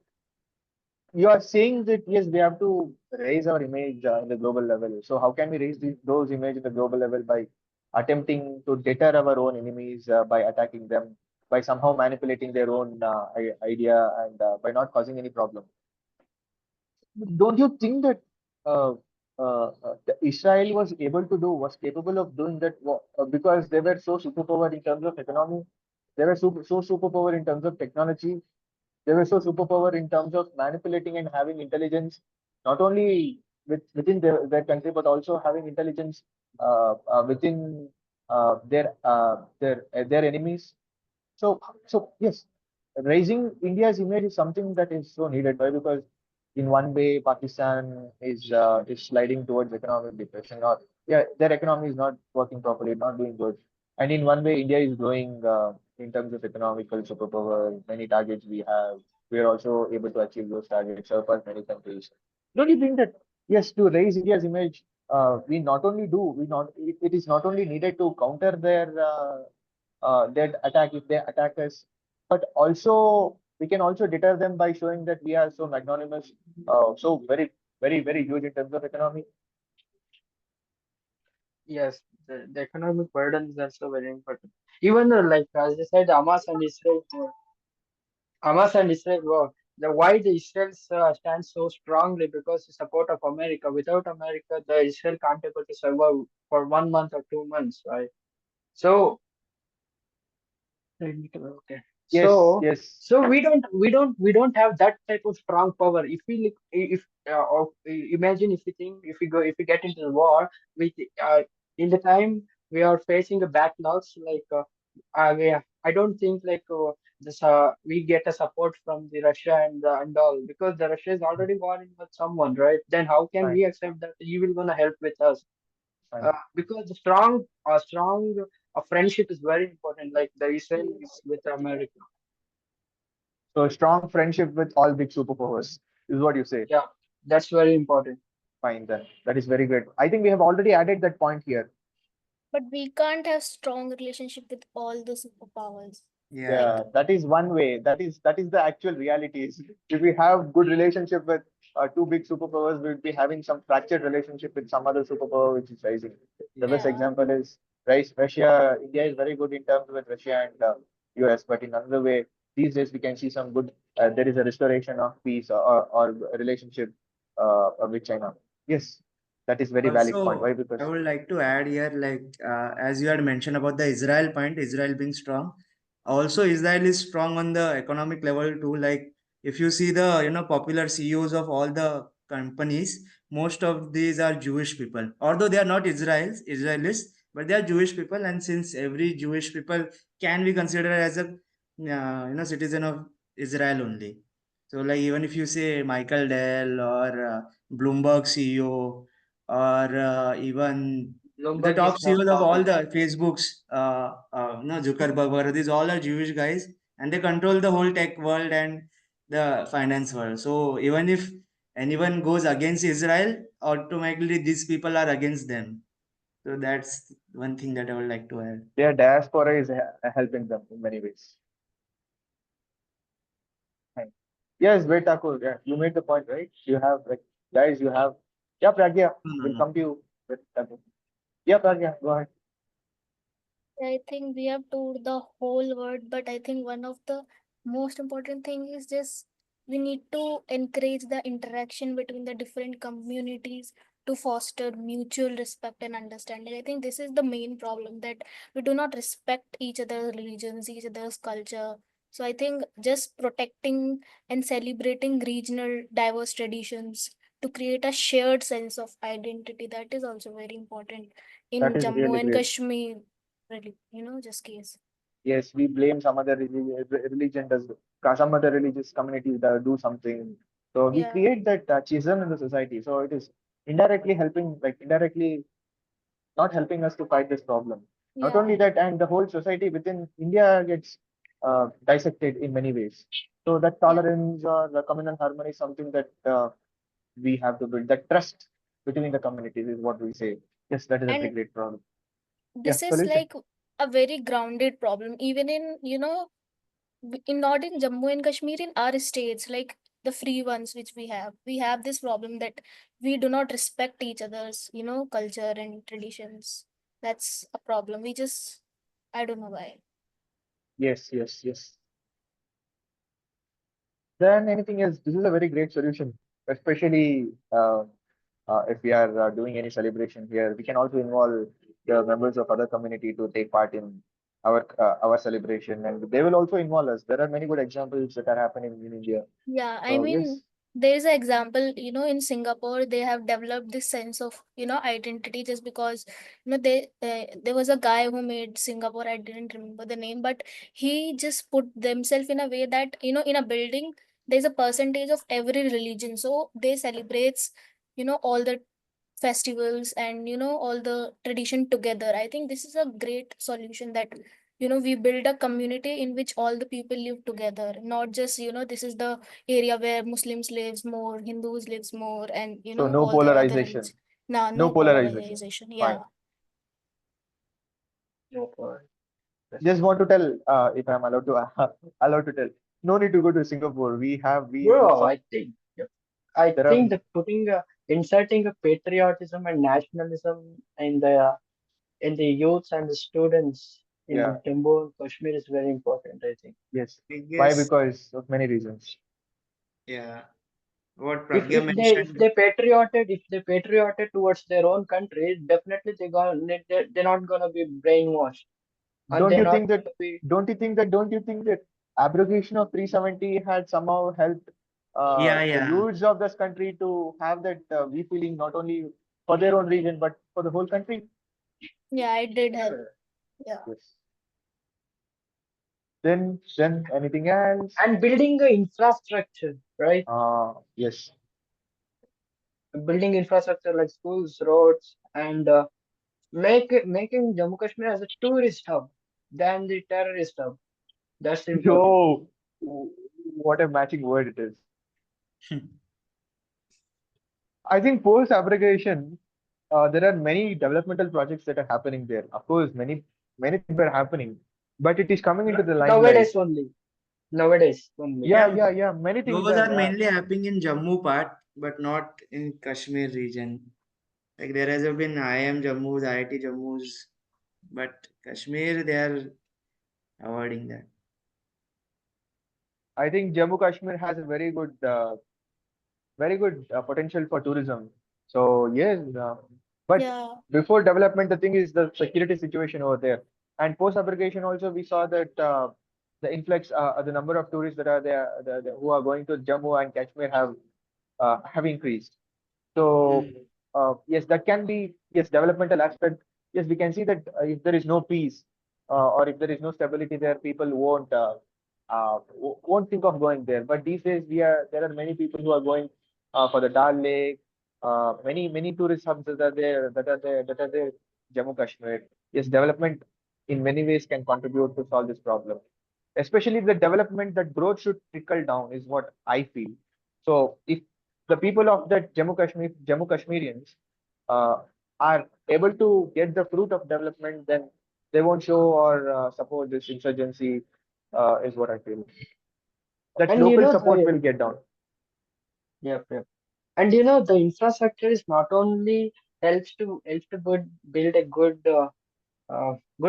you are saying that yes, we have to raise our image in the global level. So how can we raise those image in the global level by attempting to deter our own enemies by attacking them, by somehow manipulating their own idea and by not causing any problem? Don't you think that uh, Israel was capable of doing that because they were so superpower in terms of economy, they were so superpower in terms of technology, they were so superpower in terms of manipulating and having intelligence, not only within their country, but also having intelligence within their enemies. So yes, raising India's image is something that is so needed. Why? Because in one way, Pakistan is sliding towards economic depression, or yeah, their economy is not working properly, not doing good. And in one way, India is growing in terms of economical superpower. Many targets we have, we are also able to achieve those targets, surpass many countries. Don't you think that yes, to raise India's image, we not only do we not it is not only needed to counter their attack if they attack us, but also we can also deter them by showing that we are so magnanimous, so very huge in terms of economy. yes, the economic burden is also very important. Even though, like as I said, Hamas and Israel war. Why the Israel stands so strongly because the support of America. Without America, the Israel can't able to survive for 1 month or 2 months, right? So okay. Yes, So yes, we don't have that type of strong power. If we look, if imagine if we think if we get into the war, we in the time we are facing the backlogs like I don't think like this we get a support from the Russia and all because the Russia is already warring with someone, right? Then how can fine, we accept that he will gonna help with us? fine. Because the strong friendship is very important, like the Israel is with America. So strong friendship with all big superpowers is what you say. Yeah, that's very important. Fine, then that is very good. I think we have already added that point here. But we can't have strong relationship with all the superpowers. Yeah. Like Yeah, that is one way. That is the actual reality. If we have good relationship with two big superpowers, we'll be having some fractured relationship with some other superpower which is rising. The best Yes. yeah. example is Russia. India is very good in terms with Russia and US, but in another way, these days we can see some good. There is a restoration of peace or relationship with China. Yes, that is very valid point. Also, Why? I Because would like to add here, like as you had mentioned about the Israel point, Israel being strong. Also, Israel is strong on the economic level too. Like if you see the popular CEOs of all the companies, most of these are Jewish people. Although they are not Israelis, but they are Jewish people. And since every Jewish people can be considered as a citizen of Israel only. So like even if you say Michael Dell or Bloomberg CEO or even the Bloomberg top is not CEOs of all public. the Facebooks, no Zuckerberg, these all are Jewish guys, and they control the whole tech world and the finance world. So even if anyone goes against Israel, automatically these people are against them. So that's one thing that I would like to add. their diaspora is helping them in many ways. Fine. Yes, wait, Thakur. Yeah, you made the point, right? You have like guys, you have. Yeah, Pragya, No, no, we'll no. come to you with Thakur. Yeah, Pragya, go ahead. I think we have toured the whole world, but I think one of the most important thing is just we need to encourage the interaction between the different communities to foster mutual respect and understanding. I think this is the main problem that we do not respect each other's religions, each other's culture. So I think just protecting and celebrating regional diverse traditions to create a shared sense of identity. That is also very important That in is Jammu really and great. Kashmir, really, just case. Yes, we blame some other religion does some other religious communities that do something. So we Yeah, create that schism in the society. So it is indirectly helping, like indirectly not helping us to fight this problem. Not yeah, only that, and the whole society within India gets dissected in many ways. So that yeah. tolerance or the communal harmony is something that we have to build. That trust between the communities is what we say. Yes, that is a very And great problem. Yeah, this is solution. like a very grounded problem, even in, in not in Jammu and Kashmir, in our states, like the free ones which we have this problem that we do not respect each other's, culture and traditions. That's a problem. We just, I don't know why. Yes, yes, yes. Then anything else? This is a very great solution, especially if we are doing any celebration here. We can also involve the members of other community to take part in our celebration, and they will also involve us. There are many good examples that are happening in India. Yeah, I So mean, yes, there's an example, in Singapore, they have developed this sense of, identity just because, there was a guy who made Singapore, I didn't remember the name, but he just put themselves in a way that, in a building, there's a percentage of every religion. So they celebrates, all the festivals and, all the tradition together. I think this is a great solution that, we build a community in which all the people live together, not just, this is the area where Muslims lives more, Hindus lives more, and, so no all the other religions. polarization, Nah, no no polarization. polarization. Fine. Yeah. No point. Just want to tell, if I'm allowed to allowed to tell, no need to go to Singapore. We Bro, saw I there are think that inserting a patriotism and nationalism in the youths and the students yeah, in Jammu and Kashmir is very important, I think. yes. I Why? guess, Because of many reasons. yeah, what If Pragya if they if mentioned. they patrioted towards their own country, definitely they're not gonna be brainwashed, and Don't they're you not think that? gonna be. Don't you think that abrogation of 370 had somehow helped Yeah, the yeah. youths of this country to have that we feeling not only for their own region but for the whole country? Yeah, it did help. Sure. Yeah. Yes. Then anything else? And building the infrastructure, right? Yes. Building infrastructure like schools, roads, and making Jammu Kashmir as a tourist hub than the terrorist hub. That's important. Yo, what a matching word it is. I think post abrogation, there are many developmental projects that are happening there. Of course, many things are happening, but it is coming into the limelight. Nowadays only. Nowadays only. Yeah, Yeah, yeah, yeah. Many things those are. are mainly happening in Jammu part, but not in Kashmir region. Like there has been IIM Jammu's, IIT Jammu's, but Kashmir they are avoiding that. I think Jammu Kashmir has a very good potential for tourism. So yes, but Yeah. before development, the thing is the security situation over there. And post abrogation also, we saw that the influx, the number of tourists that are there, who are going to Jammu and Kashmir have increased. So Hmm. yes, that can be yes developmental aspect. Yes, we can see that if there is no peace or if there is no stability there, people won't think of going there. But these days, there are many people who are going for the Dal Lake. Many tourist hubs that are there. Jammu Kashmir. Yes, development in many ways can contribute to solve this problem. Especially the development that growth should trickle down is what I feel. So if the people of that Jammu Kashmirians uh, are able to get the fruit of development, then they won't show or support this insurgency, is what I feel. That And local support will get down. yep. And the infrastructure is not only helps to build a good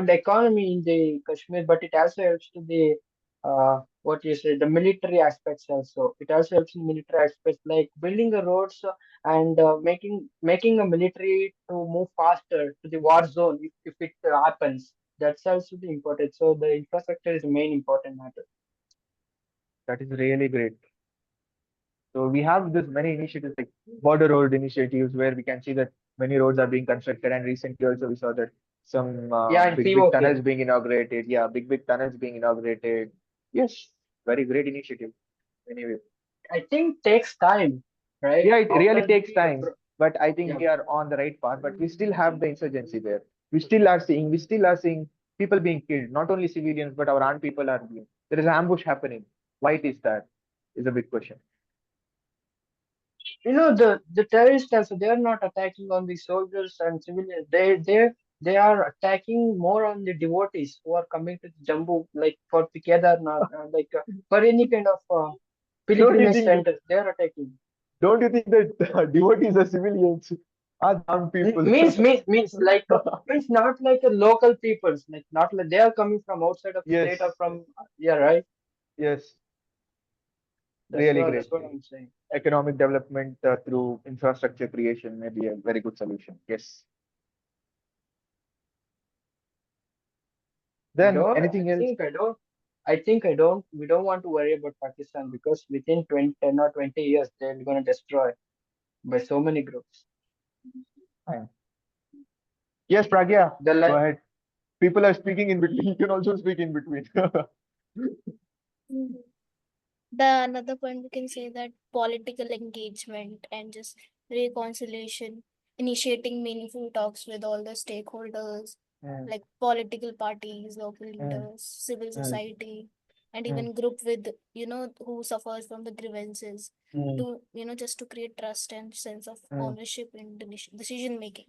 economy in the Kashmir, but it also helps to the what you say, the military aspects also. It also helps in military aspects like building the roads and making a military to move faster to the war zone if it happens. That's also the important. So the infrastructure is the main important matter. That is really great. So we have this many initiatives like border road initiatives where we can see that many roads are being constructed, and recently also we saw that some Yeah, and big POK. tunnels being inaugurated. Yeah, big tunnels being inaugurated. Yes, very great initiative. Anyway, I think takes time, right? yeah, it really After takes the time, but I think yeah, we are on the right path. But we still have the insurgency there. We still are seeing people being killed, not only civilians, but our armed people are being. There is ambush happening. Why it is that? Is a big question. the terrorists also, they are not attacking on the soldiers and civilians. They are attacking more on the devotees who are coming to Jammu, like for the Kedarnath, like for any kind of Don't you pilgrimage think? centers. They are attacking. Don't you think that devotees are civilians? Are the armed people? Means like means not like a local peoples, like not like they are coming from outside of the state or Yes, from yeah, right. yes, That's really what great. that's what I'm saying. Economic development through infrastructure creation may be a very good solution. Yes. I Then don't. I anything else? think I don't. I think I don't. We don't want to worry about Pakistan because within 20, 10 or 20 years, they're going to destroy by so many groups. Fine. Yes, Pragya, The go like, ahead. People are speaking in between. You can also speak in between. Mhm. The another point we can say that political engagement and just reconciliation, initiating meaningful talks with all the stakeholders, Mm, like political parties, local mm, leaders, civil mm, society, and mm, even group with who suffers from the grievances mm, to just to create trust and sense of mm, ownership in decision making.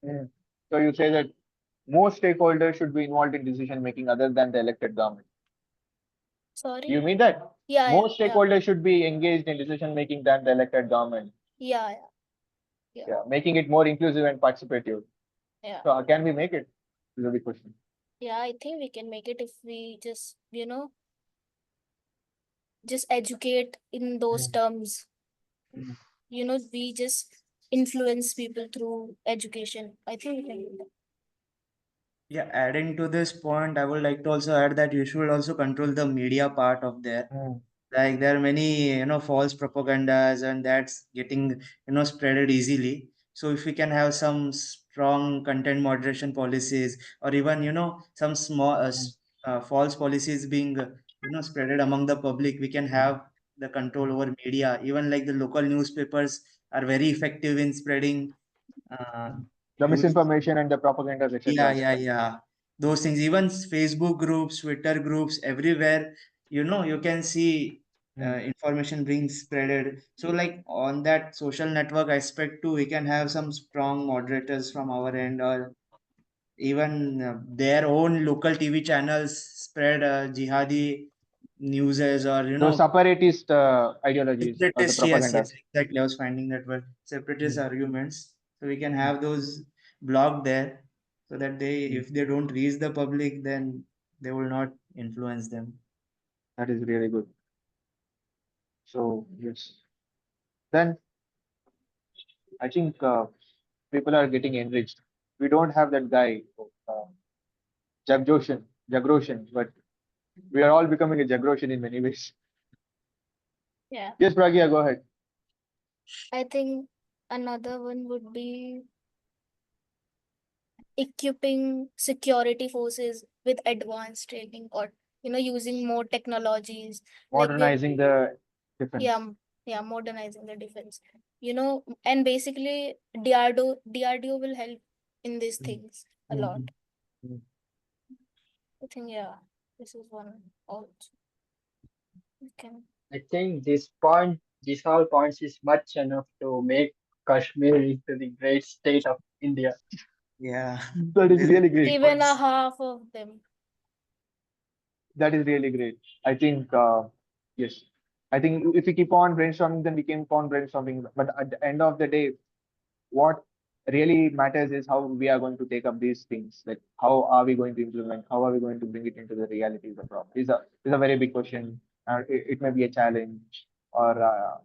mm. So you say that most stakeholders should be involved in decision making other than the elected government. You Sorry. mean that? Yeah, Most yeah, stakeholders should be engaged in decision making than the elected government. yeah, yeah, yeah, Yeah, making it more inclusive and participative. yeah, So can we make it? Is a big question. yeah. I think we can make it if we just educate in those Mm, terms. mm. We just influence people through education. I think we can do that. Yeah, adding to this point, I would like to also add that you should also control the media part of there. Mm, Like there are many, false propagandas and that's getting, spreaded easily. So if we can have some strong content moderation policies or even, some small mm, false policies being, spreaded among the public, we can mm, have the control over media. Even like the local newspapers are very effective in spreading uh, the news. misinformation and the propagandas, Yeah, etc. yeah, yeah. Those things, even Facebook groups, Twitter groups, everywhere, you can see Mm. information being spreaded. So, like on that social network aspect too, we can have some strong moderators from our end, or even their own local TV channels spread jihadi newses, or Those separatist ideologies or the separatist. Yes, yes, propagandas. exactly. I was finding that word, separatist Mm, arguments. So we can mm. have those blocked there, so that Mm. if they don't reach the public, then they will not influence them. That is really good. So yes, then I think people are getting enriched. We don't have that guy, uh, Jagroshan, but we are all becoming a Jagroshan in many ways. Yeah. Yes, Pragya, go ahead. I think another one would be equipping security forces with advanced training or using more technologies like we Modernizing the yeah, defense. yeah, modernizing the defense. And basically DRDO will help in these Mm, things a mm, lot. mm. I think yeah, this is one also. We can. I think this all points is much enough to make Kashmir into the great state of India. Yeah, That is these are really great great. Even a points. half of them. That is really great. I think, yes. I think if we keep on brainstorming, then we keep on brainstorming. But at the end of the day, what really matters is how we are going to take up these things. Like, how are we going to implement? How are we going to bring it into the reality of the problem? Is a very big question. It may be a challenge or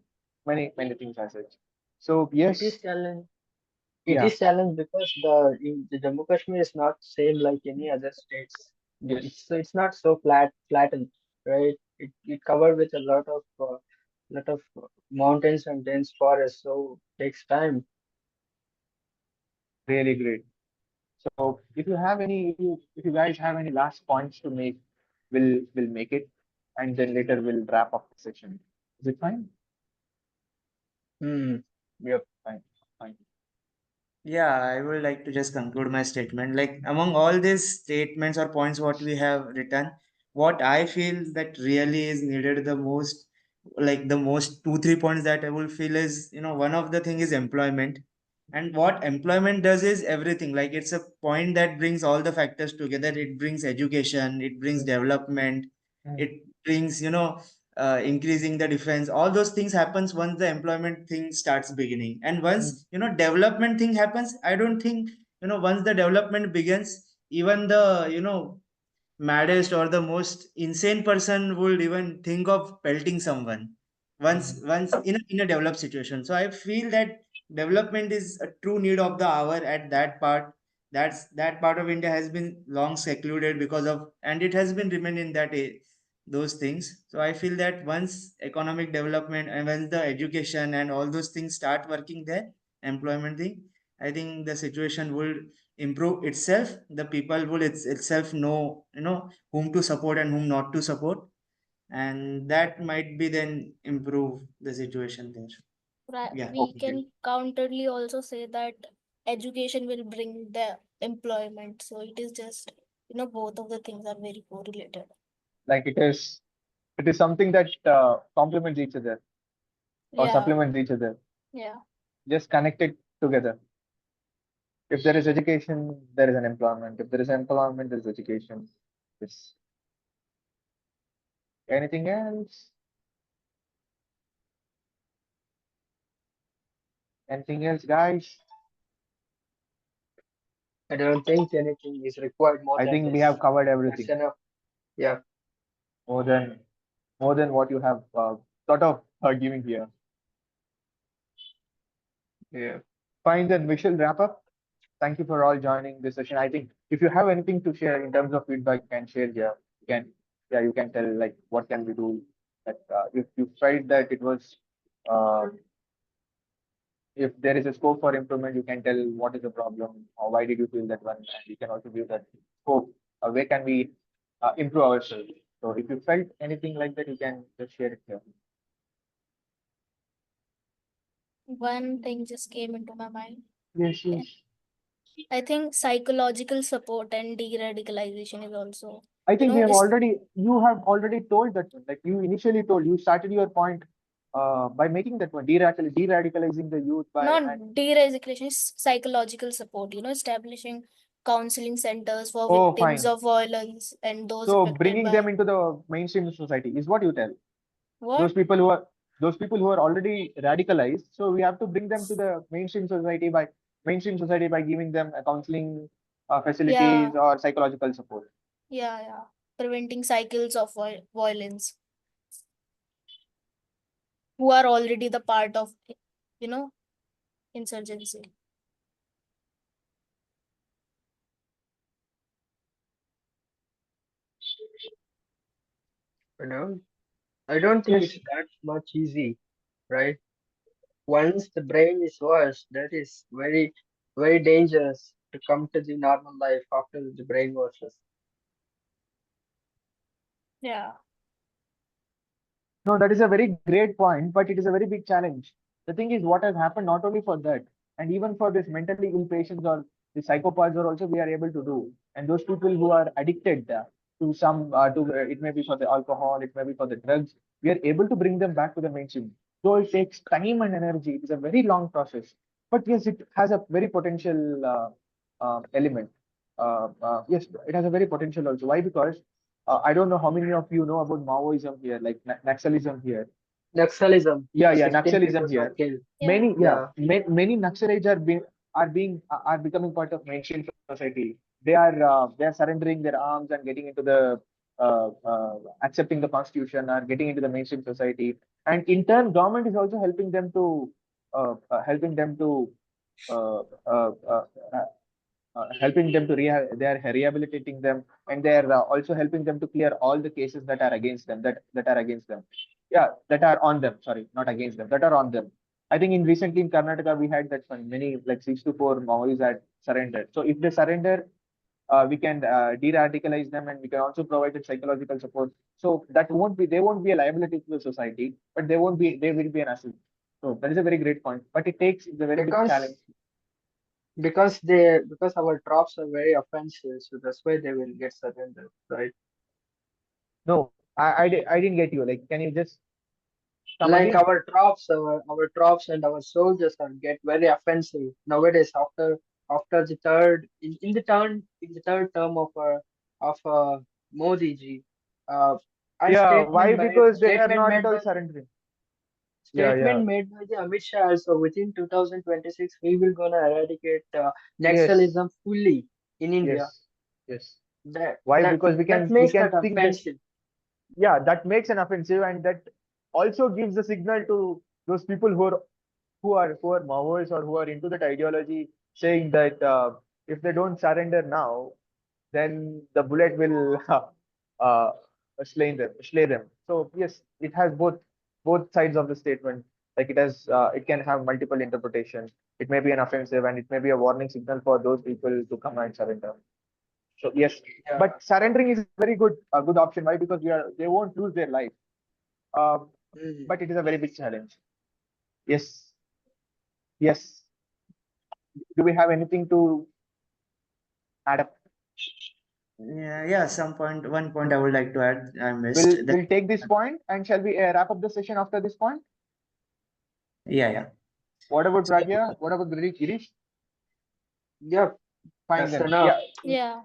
many things as such. So It is yes, challenge. It yeah, is challenge because the Jammu Kashmir is not same like any other states. yes, It's not so flattened, right? It covered with a lot of lot of mountains and dense forests, so takes time. Really great. So if you have any, if you guys have any last points to make, we'll make it, and then later we'll wrap up the session. Is it fine? Hmm. Yep, fine, fine. Yeah, I would like to just conclude my statement. Like among all these statements or points what we have written, what I feel that really is needed the most, like the most two, 3 points that I will feel is, one of the thing is employment. And what employment does is everything. Like it's a point that brings all the factors together. It brings education, it brings development, Mm. it brings, increasing the defense. All those things happens once the employment thing starts beginning, and once development thing happens, I don't think, once the development begins, even the maddest or the most insane person would even think of pelting someone once in a developed situation. So I feel that development is a true need of the hour at that part. That part of India has been long secluded because of, and it has been remained in those things. So I feel that once economic development and when the education and all those things start working there, employment thing, I think the situation will improve itself. The people will itself know, whom to support and whom not to support, and that might be then improve the situation there. Yeah. We Okay. can counterly also say that education will bring the employment. So it is just, both of the things are very correlated. Like it is something that complements each other or Yeah, supplements each other. yeah. Just connect it together. If there is education, there is an employment. If there is employment, there is education. Yes. Anything else? Anything else, guys? I don't think anything is required more I than think we this. have covered That's everything enough. Yeah. more than more than what you have thought of giving here. Yeah. Fine, then we shall wrap up. Thank you for all joining this session. I think if you have anything to share in terms of feedback, you can share here. You can, yeah, you can tell like what can we do. That if you felt that it was, uh, if there is a scope for improvement, you can tell what is the problem or why did you feel that one, and you can also give that scope. Where can we improve ourselves? So if you felt anything like that, you can just share it here. One thing just came into my mind. Yes, Yeah. yes. I think psychological support and de-radicalization is also, I think we have it's already, you have already told that one. Like you initially told, you started your point by making that one, de-radicalizing the youth by, not and de-radicalization, it's psychological support, establishing counseling centers for oh, victims fine. of violence and those So affected bringing them by into the mainstream society is what you tell. what? Those people who are, those people who are already radicalized. So we have to bring them to the mainstream society by giving them a counseling Yeah, facilities or psychological support. yeah, yeah. Preventing cycles of violence, who are already the part of, you know, insurgency. You know, I don't think Yes. it's that much easy, right? Once the brain is washed, that is very, very dangerous to come to the normal life after the brain washes. Yeah, No, that is a very great point, but it is a very big challenge. The thing is, what has happened not only for that, and even for this mentally ill patients or the psychopaths, are also we are able to do. And those people who are addicted to some, it may be for the alcohol, it may be for the drugs, we are able to bring them back to the mainstream. Though it takes time and energy, it is a very long process. But yes, it has a very potential element. Yes, it has a very potential also. Why? Because I don't know how many of you know about Maoism here, like Naxalism here. Naxalism, Yeah, the yeah, 16 Naxalism people were here. killed. yeah, Yeah, Yeah, many Naxalites are becoming part of mainstream society. They are surrendering their arms and getting into the accepting the constitution or getting into the mainstream society. And in turn, government is also helping them to uh, uh, uh, uh, helping them to they are rehabilitating them, and they are also helping them to clear all the cases that are against them, that are against them. Yeah, that are on them. Sorry, not against them. That are on them. I think in recently in Karnataka we had that one. Many like 6 to 4 Maoris had surrendered. So if they surrender, we can de-radicalize them, and we can also provide the psychological support. So that won't be they won't be a liability to the society, but they will be an asset. So that is a very great point. But it's a very big challenge. Because our troops are very offensive, so that's why they will get surrendered, right? No, I didn't get you. Like, can you just come Like again? our troops and our soldiers are get very offensive nowadays after the third in the third term of Modi ji. And Yeah, why? Because they are not at all surrendering. Yeah, yeah. statement made by the Amit Shah also within 2026 we will gonna eradicate Yes, Naxalism fully in India. yes, yes. That Why? that Because that we makes can that think that, offensive. yeah, that makes an offensive, and that also gives a signal to those people who are Maoists or who are into that ideology, saying that if they don't surrender now, then the bullet will uh, slay them. So yes, it has both sides of the statement. Like it can have multiple interpretations. It may be an offensive, and it may be a warning signal for those people to come and surrender. So yes, Yeah. but surrendering is very good, a good option. Why? Because they won't lose their life. Uh, Mhm. but it is a very big challenge. Yes, yes. Do we have anything to add up? Yeah. One point I would like to add. I missed that. We'll take this point, and shall we wrap up the session after this point? Yeah. What about So, Pragya? What about Girish? Yep, Fine that's then. enough. Yeah, Yeah.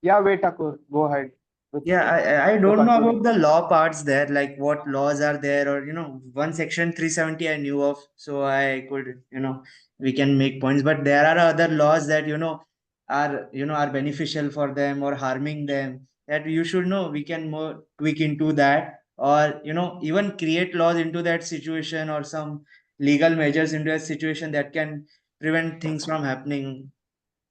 yeah. Wait, Thakur, go ahead with yeah, I the don't know about concluding. the law parts there, like what laws are there, or one section 370 I knew of, so I could, we can make points. But there are other laws that are beneficial for them or harming them. That you should know. We can more tweak into that, or even create laws into that situation, or some legal measures into that situation that can prevent things from happening.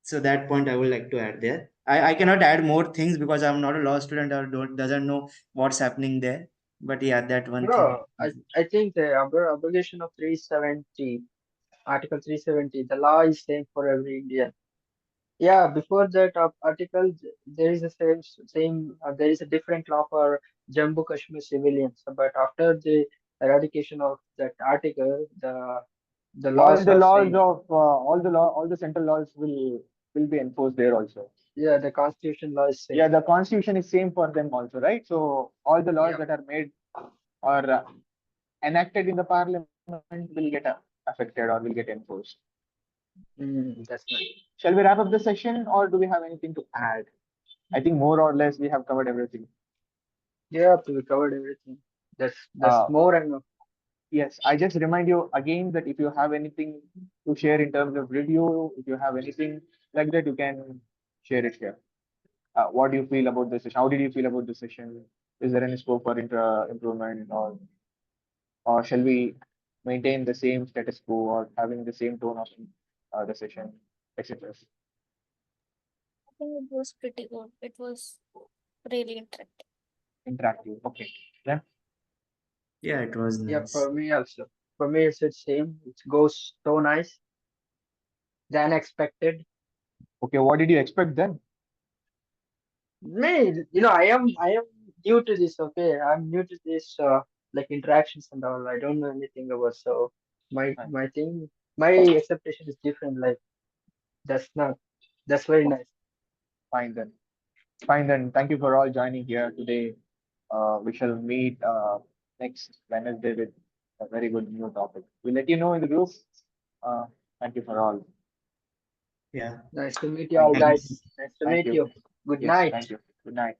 So that point I would like to add there. I cannot add more things because I'm not a law student or doesn't know what's happening there. But yeah, that one thing. Bro, I think the abrogation of 370, Article 370, the law is same for every Indian. Yeah, before that article, there is a there is a different law for Jammu Kashmir civilians. But after the eradication of that article, the All laws the are laws same. of all the central laws will be enforced there also. Yeah, the constitution law is Yeah, same. the constitution is same for them also, right? So all the laws Yeah. that are made or enacted in the parliament will get affected or will get enforced. That's nice. Shall we wrap up the session, or do we have anything to add? I think more or less we have covered everything. Yeah, we covered everything. That's Uh, more and more. yes, I just remind you again that if you have anything to share in terms of review, if you have anything like that, you can share it here. What do you feel about the session? How did you feel about the session? Is there any scope for improvement, or shall we maintain the same status quo or having the same tone of the session, etc.? I think it was pretty good. It was really interactive. Interactive. Okay. Then, Yeah, it was Yeah, nice. for me also. For me, it's the same. It goes so nice than expected. okay. What did you expect then? Me, I am new to this. Okay, I'm new to this. Like interactions and all. I don't know anything about. So Fine. my thing, my expectation is different. Like that's not. That's very nice. Fine then. Fine then. Thank you for all joining here today. We shall meet next Wednesday with a very good new topic. We'll let you know in the group. Uh, Thank you for all. Yeah. Nice to meet you Thank all, you. Thank you. guys. Nice to Thank meet you. you. Good Yes, night. thank you. Good night.